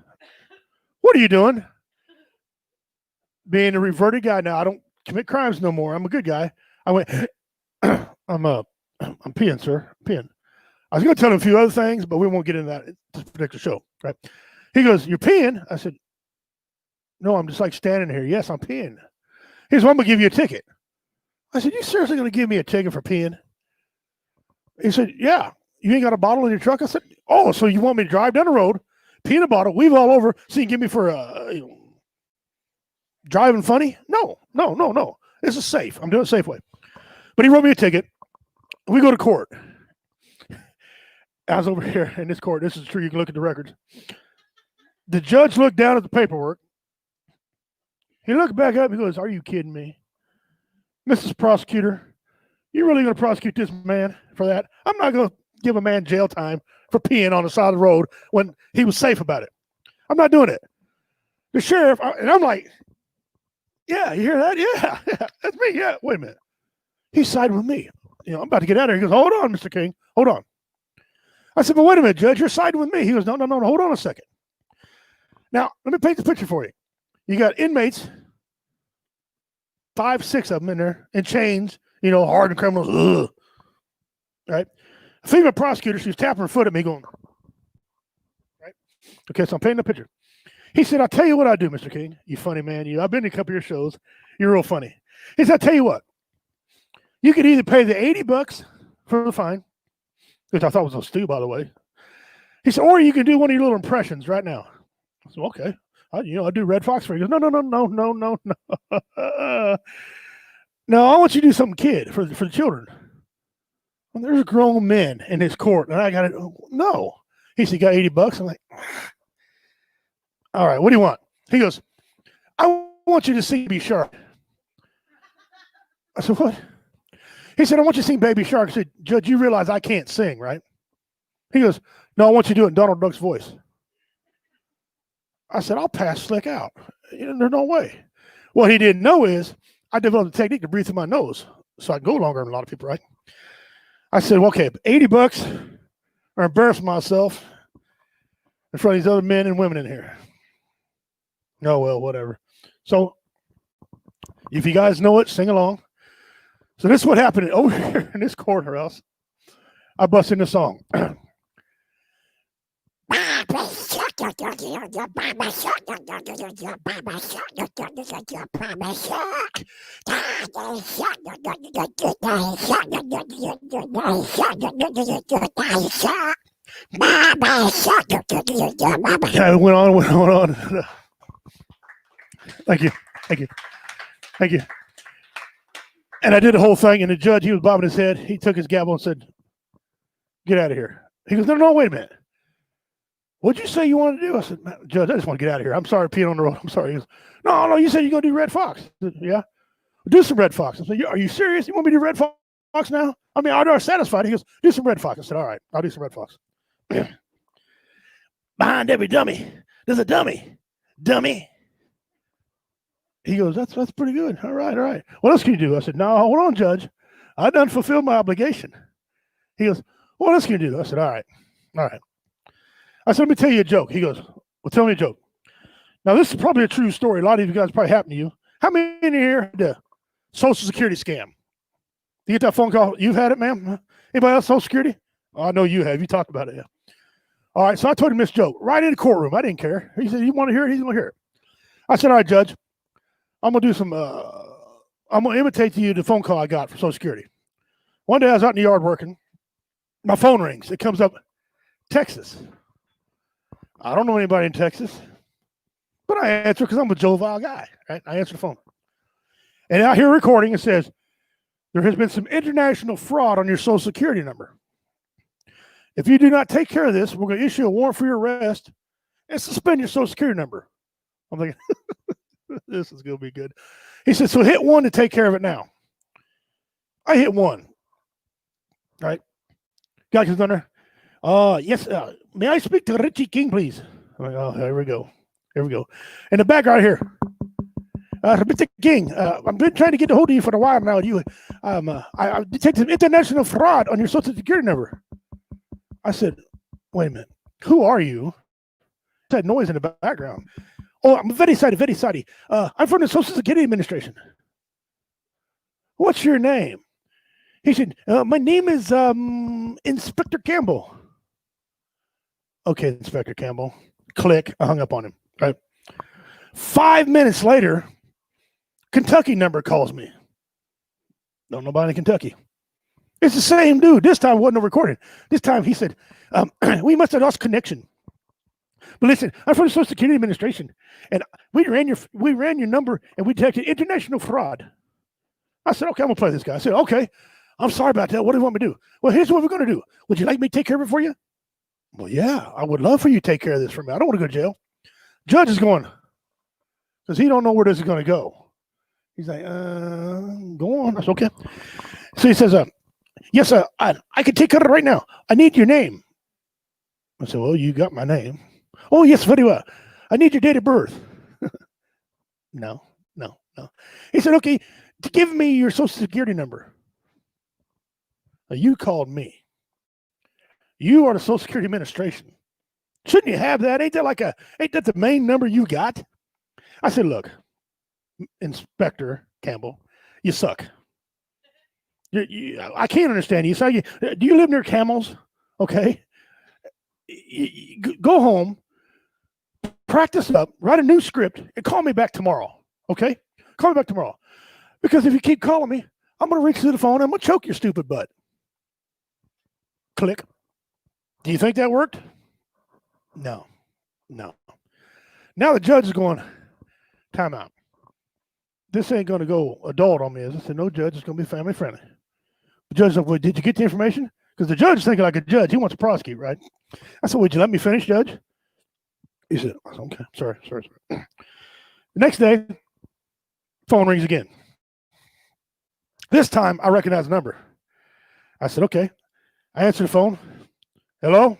"What are you doing?" Being a reverted guy now, I don't commit crimes no more. I'm a good guy. I went, I'm peeing, sir. I'm peeing. I was going to tell him a few other things, but we won't get into that in this particular show, right? He goes, "You're peeing?" I said, "No, I'm just like standing here." "Yes, I'm peeing." He said, "Well, I'm going to give you a ticket." I said, "You seriously going to give me a ticket for peeing?" He said, "Yeah. You ain't got a bottle in your truck?" I said, "Oh, so you want me to drive down the road, pee in a bottle, weave all over, so you can get me for driving funny? No. This is safe. I'm doing it Safeway. But he wrote me a ticket. We go to court. I was over here in this court. This is true. You can look at the records. The judge looked down at the paperwork. He looked back up. He goes, "Are you kidding me? Mrs. Prosecutor, you really going to prosecute this man for that? I'm not going to give a man jail time for peeing on the side of the road when he was safe about it. I'm not doing it." The sheriff, and I'm like, "Yeah, you hear that? Yeah, that's me. Yeah, wait a minute." He sided with me. I'm about to get out of here. He goes, "Hold on, Mr. King. Hold on." I said, "But wait a minute, Judge, you're siding with me." He goes, No, hold on a second. Now, let me paint the picture for you. You got inmates, 5, 6 of them in there, in chains, hardened criminals. Ugh. Right? A female prosecutor, she was tapping her foot at me going, right? Okay, so I'm painting the picture. He said, "I'll tell you what I do, Mr. King. You funny man. I've been to a couple of your shows. You're real funny." He said, "I'll tell you what. You could either pay the $80 for the fine," which I thought was a stew, by the way. He said, "or you can do one of your little impressions right now." I said, "Okay. I do Red Fox for you." He goes, No. No, I want you to do something kid for the children. Well, there's grown men in this court, and I got it. No. He said, "You got $80?" I'm like, "All right, what do you want?" He goes, "I want you to sing Baby Shark." I said, "What?" He said, "I want you to sing Baby Shark." I said, "Judge, you realize I can't sing, right?" He goes, "No, I want you to do it in Donald Duck's voice." I said, "I'll pass slick out. There's no way." What he didn't know is I developed a technique to breathe through my nose so I can go longer than a lot of people, right? I said, "Well, okay, $80 or embarrass myself in front of these other men and women in here." Oh, well, whatever. So if you guys know it, sing along. So this is what happened over here in this courthouse. I bust in the song. Yeah, it went on. Thank you. And I did the whole thing, and the judge, he was bobbing his head. He took his gavel and said, "Get out of here." He goes, No, wait a minute. "What'd you say you wanted to do?" I said, "Judge, I just want to get out of here. I'm sorry, peeing on the road. I'm sorry." He goes, No, you said you're going to do Red Fox. I said, "Yeah, do some Red Fox." I said, "Are you serious? You want me to do Red Fox now? I mean, I'm satisfied." He goes, "Do some Red Fox." I said, "All right, I'll do some Red Fox." "Behind every dummy, there's a dummy. Dummy." He goes, That's pretty good. All right. "What else can you do?" I said, "No, hold on, Judge. I done fulfilled my obligation." He goes, "What else can you do?" I said, All right. I said, "Let me tell you a joke." He goes, "Well, tell me a joke." Now, this is probably a true story. A lot of you guys probably happened to you. How many in here had the Social Security scam? You get that phone call? You've had it, ma'am? Anybody else Social Security? Oh, I know you have. You talked about it, yeah. All right, so I told him this joke right in the courtroom. I didn't care. He said, "You want to hear it?" He's going to hear it. I said, "All right, Judge, I'm going to do some, I'm going to imitate to you the phone call I got from Social Security. One day I was out in the yard working. My phone rings. It comes up, Texas. I don't know anybody in Texas, but I answer because I'm a jovial guy, right? I answer the phone. And I hear a recording. It says, there has been some international fraud on your Social Security number. If you do not take care of this, we're going to issue a warrant for your arrest and suspend your Social Security number. I'm thinking, this is going to be good. He said, so hit 1 to take care of it now. I hit 1. Right? Guy comes on there. Yes, may I speak to Richie King, please? I'm like, oh, here we go. Here we go. In the back right here. Mr. King, I've been trying to get a hold of you for a while now. I detected international fraud on your Social Security number. I said, wait a minute. Who are you? That noise in the background. Oh, I'm very sorry. I'm from the Social Security Administration. What's your name? He said, my name is Inspector Campbell. Okay, Inspector Campbell. Click. I hung up on him. Right. 5 minutes later, Kentucky number calls me. Don't know nobody in Kentucky. It's the same dude. This time wasn't no recording. This time he said, we must have lost connection. But listen, I'm from the Social Security Administration, and we ran your number, and we detected international fraud. I said, okay, I'm gonna play this guy. I said, okay, I'm sorry about that. What do you want me to do? Well, here's what we're gonna do. Would you like me to take care of it for you? Well, yeah, I would love for you to take care of this for me. I don't want to go to jail. Judge is going, because he don't know where this is gonna go. He's like, go on. That's okay. So he says, yes, I can take care of it right now. I need your name. I said, well, you got my name. Oh, yes, very well. I need your date of birth. No. He said, okay, give me your Social Security number. Now, you called me. You are the Social Security Administration. Shouldn't you have that? Ain't that the main number you got? I said, look, Inspector Campbell, you suck. I can't understand you. So do you live near camels? Okay. Go home, practice up, write a new script, and call me back tomorrow. Okay? Call me back tomorrow. Because if you keep calling me, I'm going to reach through the phone and I'm going to choke your stupid butt. Click. Do you think that worked? No. Now the judge is going, time out. This ain't going to go adult on me. I said, no, judge, it's going to be family friendly. The judge said, well, did you get the information? Because the judge is thinking like a judge. He wants to prosecute, right? I said, would you let me finish, Judge? He said, okay, sorry. The next day, phone rings again. This time, I recognize the number. I said, okay. I answered the phone. Hello?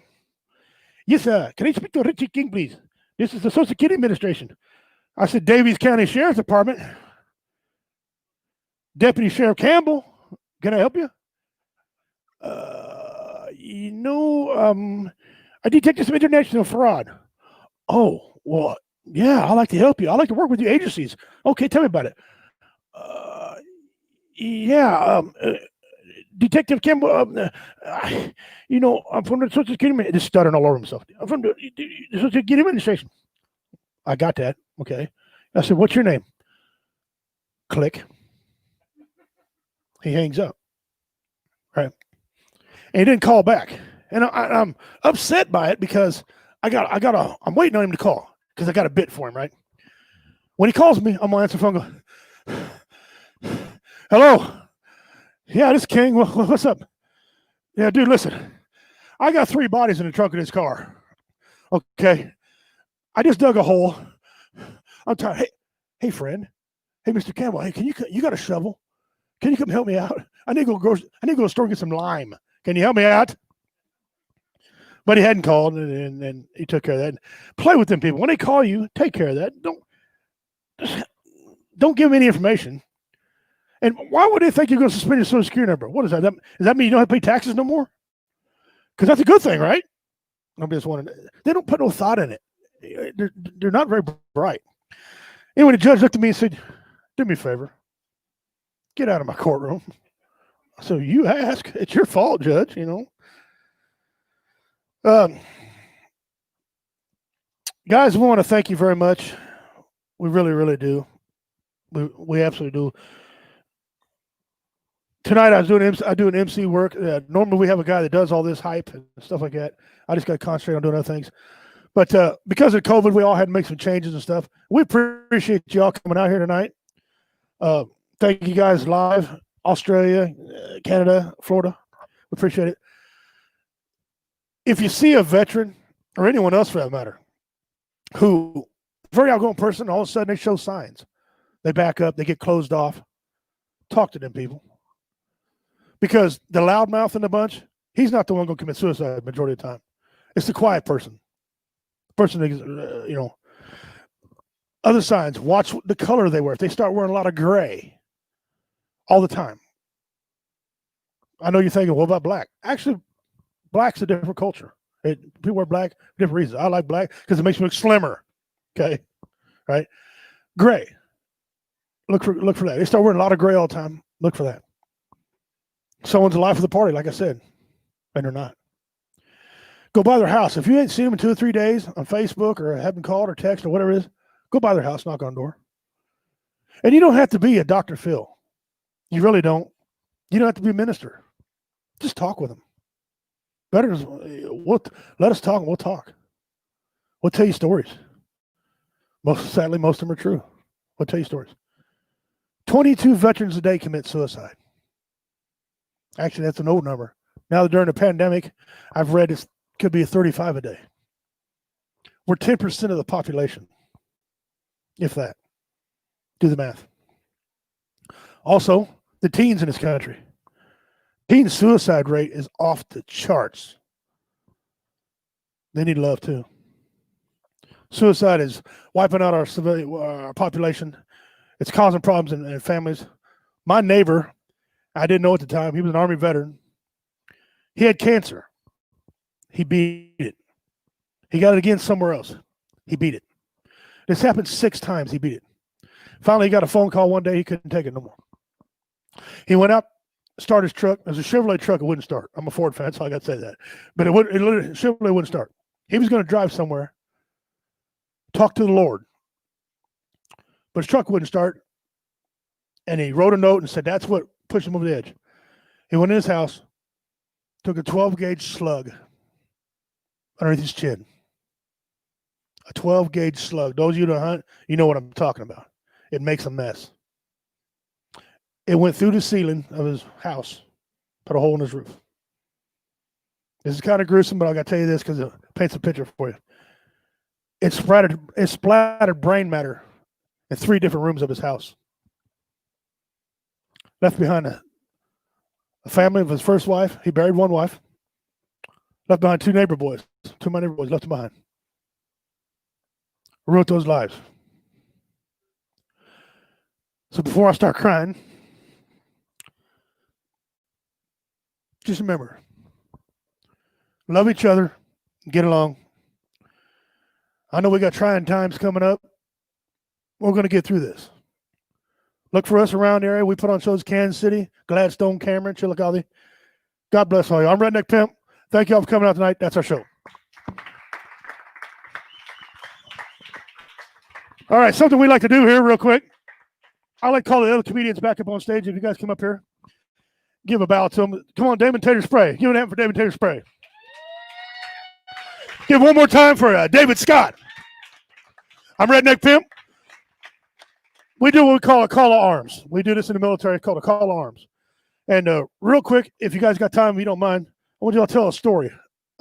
Yes, sir. Can I speak to Richie King, please? This is the Social Security Administration. I said, Davies County Sheriff's Department. Deputy Sheriff Campbell, can I help you? I detected some international fraud. Oh, well, yeah, I'd like to help you. I'd like to work with your agencies. Okay, tell me about it. Detective Campbell, I'm from the Social Security, just stuttering all over himself. I'm from the Social Security Administration. I got that. Okay. I said, what's your name? Click. He hangs up. Right. And he didn't call back. And I'm upset by it because I'm waiting on him to call because I got a bit for him, right? When he calls me, I'm going to answer the phone and go, hello. Yeah, this is King. What's up? Yeah, dude, listen. I got 3 bodies in the trunk of this car. Okay. I just dug a hole. I'm tired. Hey, friend. Hey, Mr. Campbell. Hey, you got a shovel? Can you come help me out? I need to go to the store and get some lime. Can you help me out? But he hadn't called, and he took care of that. Play with them people. When they call you, take care of that. Don't give them any information. And why would they think you're going to suspend your Social Security number? What is that? Does that mean you don't have to pay taxes no more? Because that's a good thing, right? I'm just wondering. They don't put no thought in it. They're not very bright. Anyway, the judge looked at me and said, do me a favor. Get out of my courtroom. So you ask. It's your fault, Judge, Guys, we want to thank you very much. We really, really do. We absolutely do. Tonight I do an MC work. Normally we have a guy that does all this hype and stuff like that. I just got to concentrate on doing other things. But because of COVID, we all had to make some changes and stuff. We appreciate y'all coming out here tonight. Thank you guys live, Australia, Canada, Florida. We appreciate it. If you see a veteran or anyone else for that matter, who very outgoing person, all of a sudden they show signs. They back up, they get closed off. Talk to them people. Because the loudmouth in the bunch, he's not the one going to commit suicide majority of the time. It's the quiet person. The person that, other signs, watch the color they wear. If they start wearing a lot of gray all the time. I know you're thinking, what about black? Actually, black's a different culture. People wear black for different reasons. I like black because it makes me look slimmer. Okay, right? Gray. Look for that. They start wearing a lot of gray all the time. Look for that. Someone's the life of the party, like I said, and they're not. Go by their house. If you ain't seen them in 2 or 3 days on Facebook or haven't called or text or whatever it is, go by their house, knock on the door. And you don't have to be a Dr. Phil. You really don't. You don't have to be a minister. Just talk with them. Better, let us talk and we'll talk. We'll tell you stories. Sadly, most of them are true. We'll tell you stories. 22 veterans a day commit suicide. Actually, that's an old number. Now, during the pandemic, I've read it could be 35 a day. We're 10% of the population, if that. Do the math. Also, the teens in this country. Teen suicide rate is off the charts. They need love too. Suicide is wiping out our civilian population. It's causing problems in families. My neighbor, I didn't know at the time, he was an Army veteran. He had cancer. He beat it. He got it again somewhere else. He beat it. This happened 6 times. He beat it. Finally, he got a phone call one day. He couldn't take it no more. He went out, started his truck. It was a Chevrolet truck. It wouldn't start. I'm a Ford fan, so I got to say that. But it literally, Chevrolet wouldn't start. He was going to drive somewhere, talk to the Lord. But his truck wouldn't start. And he wrote a note and said, that's what pushed him over the edge. He went in his house, took a 12-gauge slug underneath his chin. A 12-gauge slug. Those of you that hunt, you know what I'm talking about. It makes a mess. It went through the ceiling of his house, put a hole in his roof. This is kind of gruesome, but I got to tell you this because it paints a picture for you. It splattered brain matter in 3 different rooms of his house. Left behind a family of his first wife. He buried 1 wife. Left behind 2 neighbor boys. 2 of my neighbor boys left him behind. Ruined those lives. So before I start crying, just remember, love each other, get along. I know we got trying times coming up. We're going to get through this. Look for us around the area. We put on shows Kansas City, Gladstone, Cameron, Chillicothe. God bless all you. I'm Redneck Pimp. Thank you all for coming out tonight. That's our show. All right, something we like to do here real quick. I like to call the other comedians back up on stage. If you guys come up here, give a bow to them. Come on, Damon Tater Spray. Give it up for Damon Tater Spray. Give one more time for David Scott. I'm Redneck Pimp. We do what we call a call to arms. We do this in the military called a call to arms. And real quick, if you guys got time, if you don't mind, I want you to tell a story,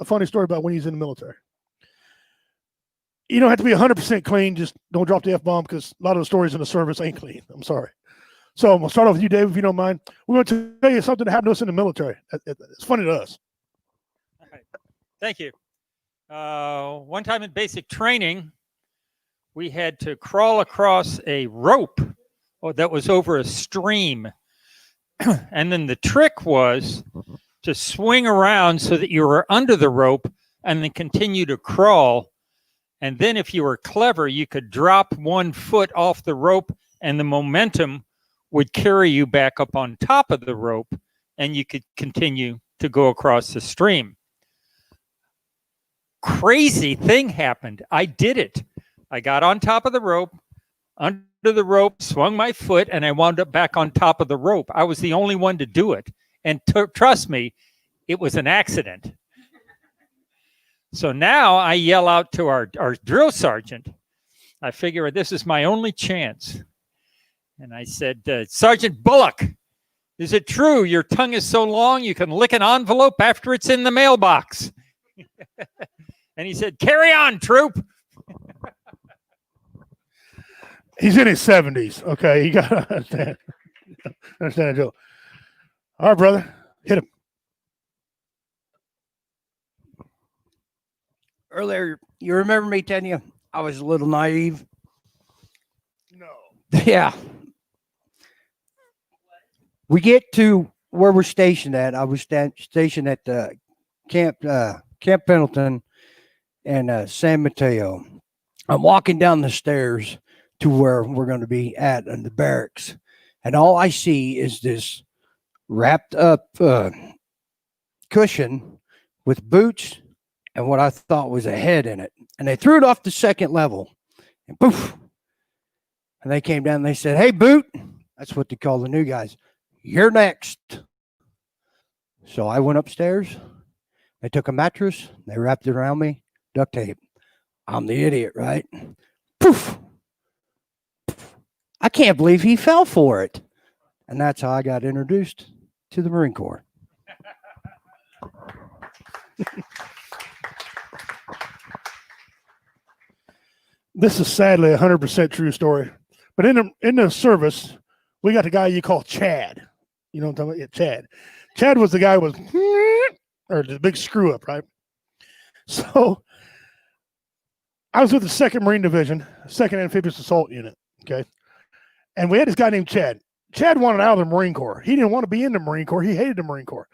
a funny story about when he's in the military. You don't have to be 100% clean. Just don't drop the F-bomb because a lot of the stories in the service ain't clean. I'm sorry. So I'm going to start off with you, Dave, if you don't mind. We're going to tell you something that happened to us in the military. It's funny to us. All right. Thank you. One time in basic training, we had to crawl across a rope that was over a stream. And then the trick was to swing around so that you were under the rope and then continue to crawl. And then if you were clever, you could drop 1 foot off the rope and the momentum would carry you back up on top of the rope and you could continue to go across the stream. Crazy thing happened. I did it. I got on top of the rope, under the rope, swung my foot, and I wound up back on top of the rope. I was the only one to do it. And trust me, it was an accident. So now I yell out to our drill sergeant. I figure this is my only chance. And I said, Sergeant Bullock, is it true your tongue is so long you can lick an envelope after it's in the mailbox? And he said, carry on, troop. He's in his 70s. Okay, you got to understand. Understand, Joe. All right, brother, hit him. Earlier, you remember me telling you I was a little naive? No. Yeah. We get to where we're stationed at. I was stationed at Camp Pendleton and San Mateo. I'm walking down the stairs to where we're going to be at in the barracks. And all I see is this wrapped up cushion with boots and what I thought was a head in it. And they threw it off the 2nd level. And poof. And they came down and they said, hey, Boot. That's what they call the new guys. You're next. So I went upstairs. They took a mattress. They wrapped it around me. Duct tape. I'm the idiot, right? Poof. I can't believe he fell for it. And that's how I got introduced to the Marine Corps. This is sadly a 100% true story. But in the service, we got the guy you call Chad. You know what I'm talking about? Yeah, Chad. Chad was the guy who was, or the big screw up, right? So I was with the 2nd Marine Division, 2nd Amphibious Assault Unit, okay? And we had this guy named Chad. Chad wanted out of the Marine Corps. He didn't want to be in the Marine Corps. He hated the Marine Corps.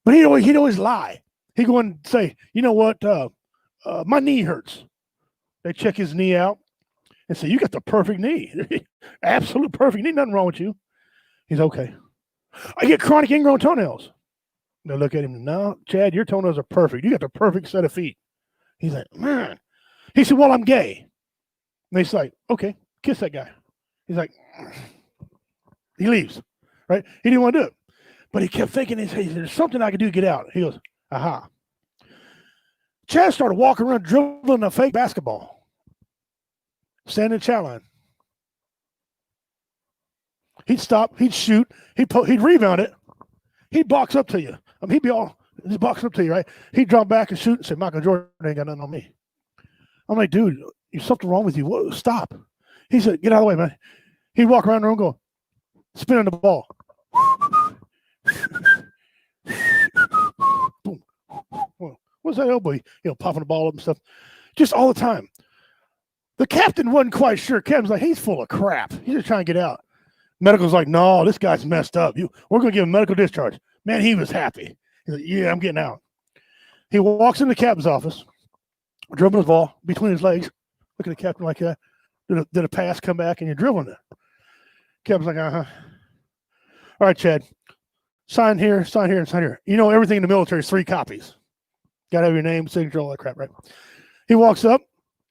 But he'd always lie. He'd go and say, you know what, my knee hurts. They check his knee out and say, you got the perfect knee. Absolute perfect knee. Nothing wrong with you. He's okay. I get chronic ingrown toenails. They look at him. No, Chad, your toenails are perfect. You got the perfect set of feet. He's like, man. He said, well, I'm gay. And he's like, okay, kiss that guy. He's like, he leaves, right? He didn't want to do it. But he kept thinking, he said, there's something I could do to get out. He goes, aha. Chad started walking around dribbling a fake basketball. Standing in the chat line. He'd stop, he'd shoot, he'd rebound it, he'd box up to you. I mean, he'd box up to you, right? He'd drop back and shoot and say, Michael Jordan ain't got nothing on me. I'm like, dude, there's something wrong with you. Whoa, stop. He said, get out of the way, man. He'd walk around the room going, spinning the ball. Boom. What's that elbow? Popping the ball up and stuff. Just all the time. The captain wasn't quite sure. Captain's like, he's full of crap. He's just trying to get out. Medical's like, no, this guy's messed up. We're going to give him medical discharge. Man, he was happy. He's like, yeah, I'm getting out. He walks in the captain's office, dribbling his ball between his legs. Look at the captain like that. Did a pass, come back, and you're dribbling it. Captain's like, uh-huh. All right, Chad. Sign here, and sign here. You know, everything in the military is 3 copies. Got to have your name, signature, all that crap, right? He walks up,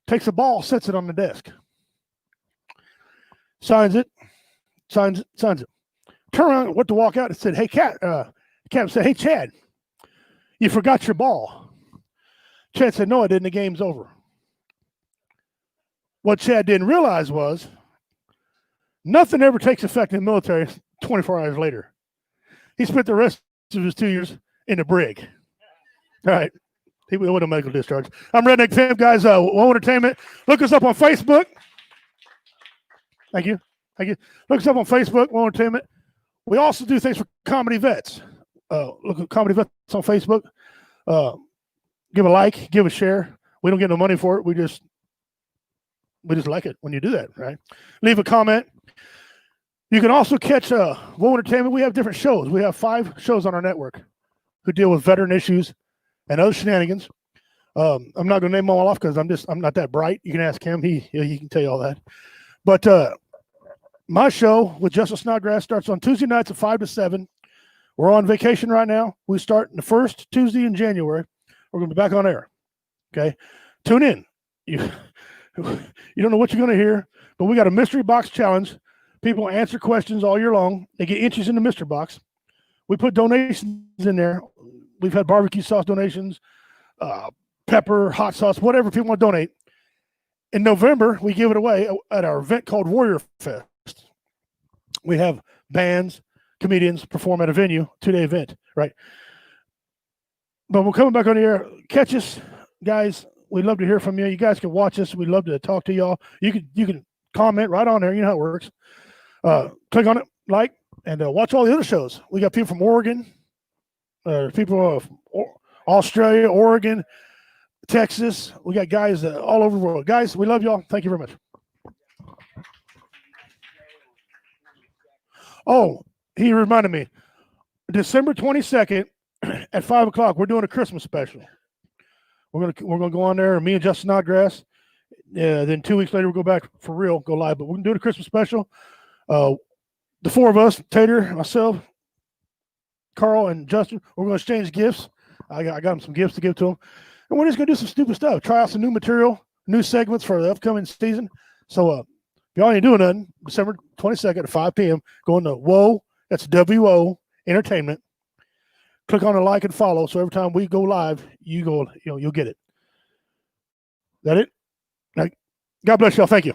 takes the ball, sets it on the desk. Signs it. Signs it. Turn around, went to walk out and said, hey, Captain said, hey, Chad, you forgot your ball. Chad said, no, I didn't. The game's over. What Chad didn't realize was nothing ever takes effect in the military 24 hours later. He spent the rest of his 2 years in the brig. All right. He went on medical discharge. I'm Redneck Pimp, guys. WOE Entertainment. Look us up on Facebook. Thank you. Look us up on Facebook, WOE Entertainment. We also do things for comedy vets. Look at comedy vets on Facebook. Give a like, give a share. We don't get no money for it. We just like it when you do that, right? Leave a comment. You can also catch WOE Entertainment. We have different shows. We have 5 shows on our network who deal with veteran issues and other shenanigans. I'm not going to name them all off because I'm not that bright. You can ask him. He can tell you all that. But my show with Justin Snodgrass starts on Tuesday nights at 5 to 7. We're on vacation right now. We start the first Tuesday in January. We're going to be back on air. Okay? Tune in. You don't know what you're going to hear, but we got a mystery box challenge. People answer questions all year long. They get inches in the mystery box. We put donations in there. We've had barbecue sauce donations, pepper, hot sauce, whatever people want to donate. In November, we give it away at our event called Warrior Fest. We have bands, comedians perform at a venue, 2-day event, right? But we're coming back on the air. Catch us, guys. We'd love to hear from you. You guys can watch us. We'd love to talk to y'all. You can comment right on there. You know how it works. Click on it, like, and watch all the other shows. We got people from Oregon, people from Australia, Oregon, Texas. We got guys all over the world. Guys, we love y'all. Thank you very much. Oh, he reminded me. December 22nd at 5 o'clock, we're doing a Christmas special. We're gonna go on there, and me and Justin Snodgrass. Then 2 weeks later, we'll go back for real, go live. But we're gonna do the Christmas special. The 4 of us, Tater, myself, Carl, and Justin, we're gonna exchange gifts. I got them some gifts to give to them, and we're just gonna do some stupid stuff. Try out some new material, new segments for the upcoming season. So if y'all ain't doing nothing, December 22nd at 5 p.m., going to WOE. That's WO Entertainment. Click on the like and follow. So every time we go live, you'll get it. That it? God bless y'all. Thank you.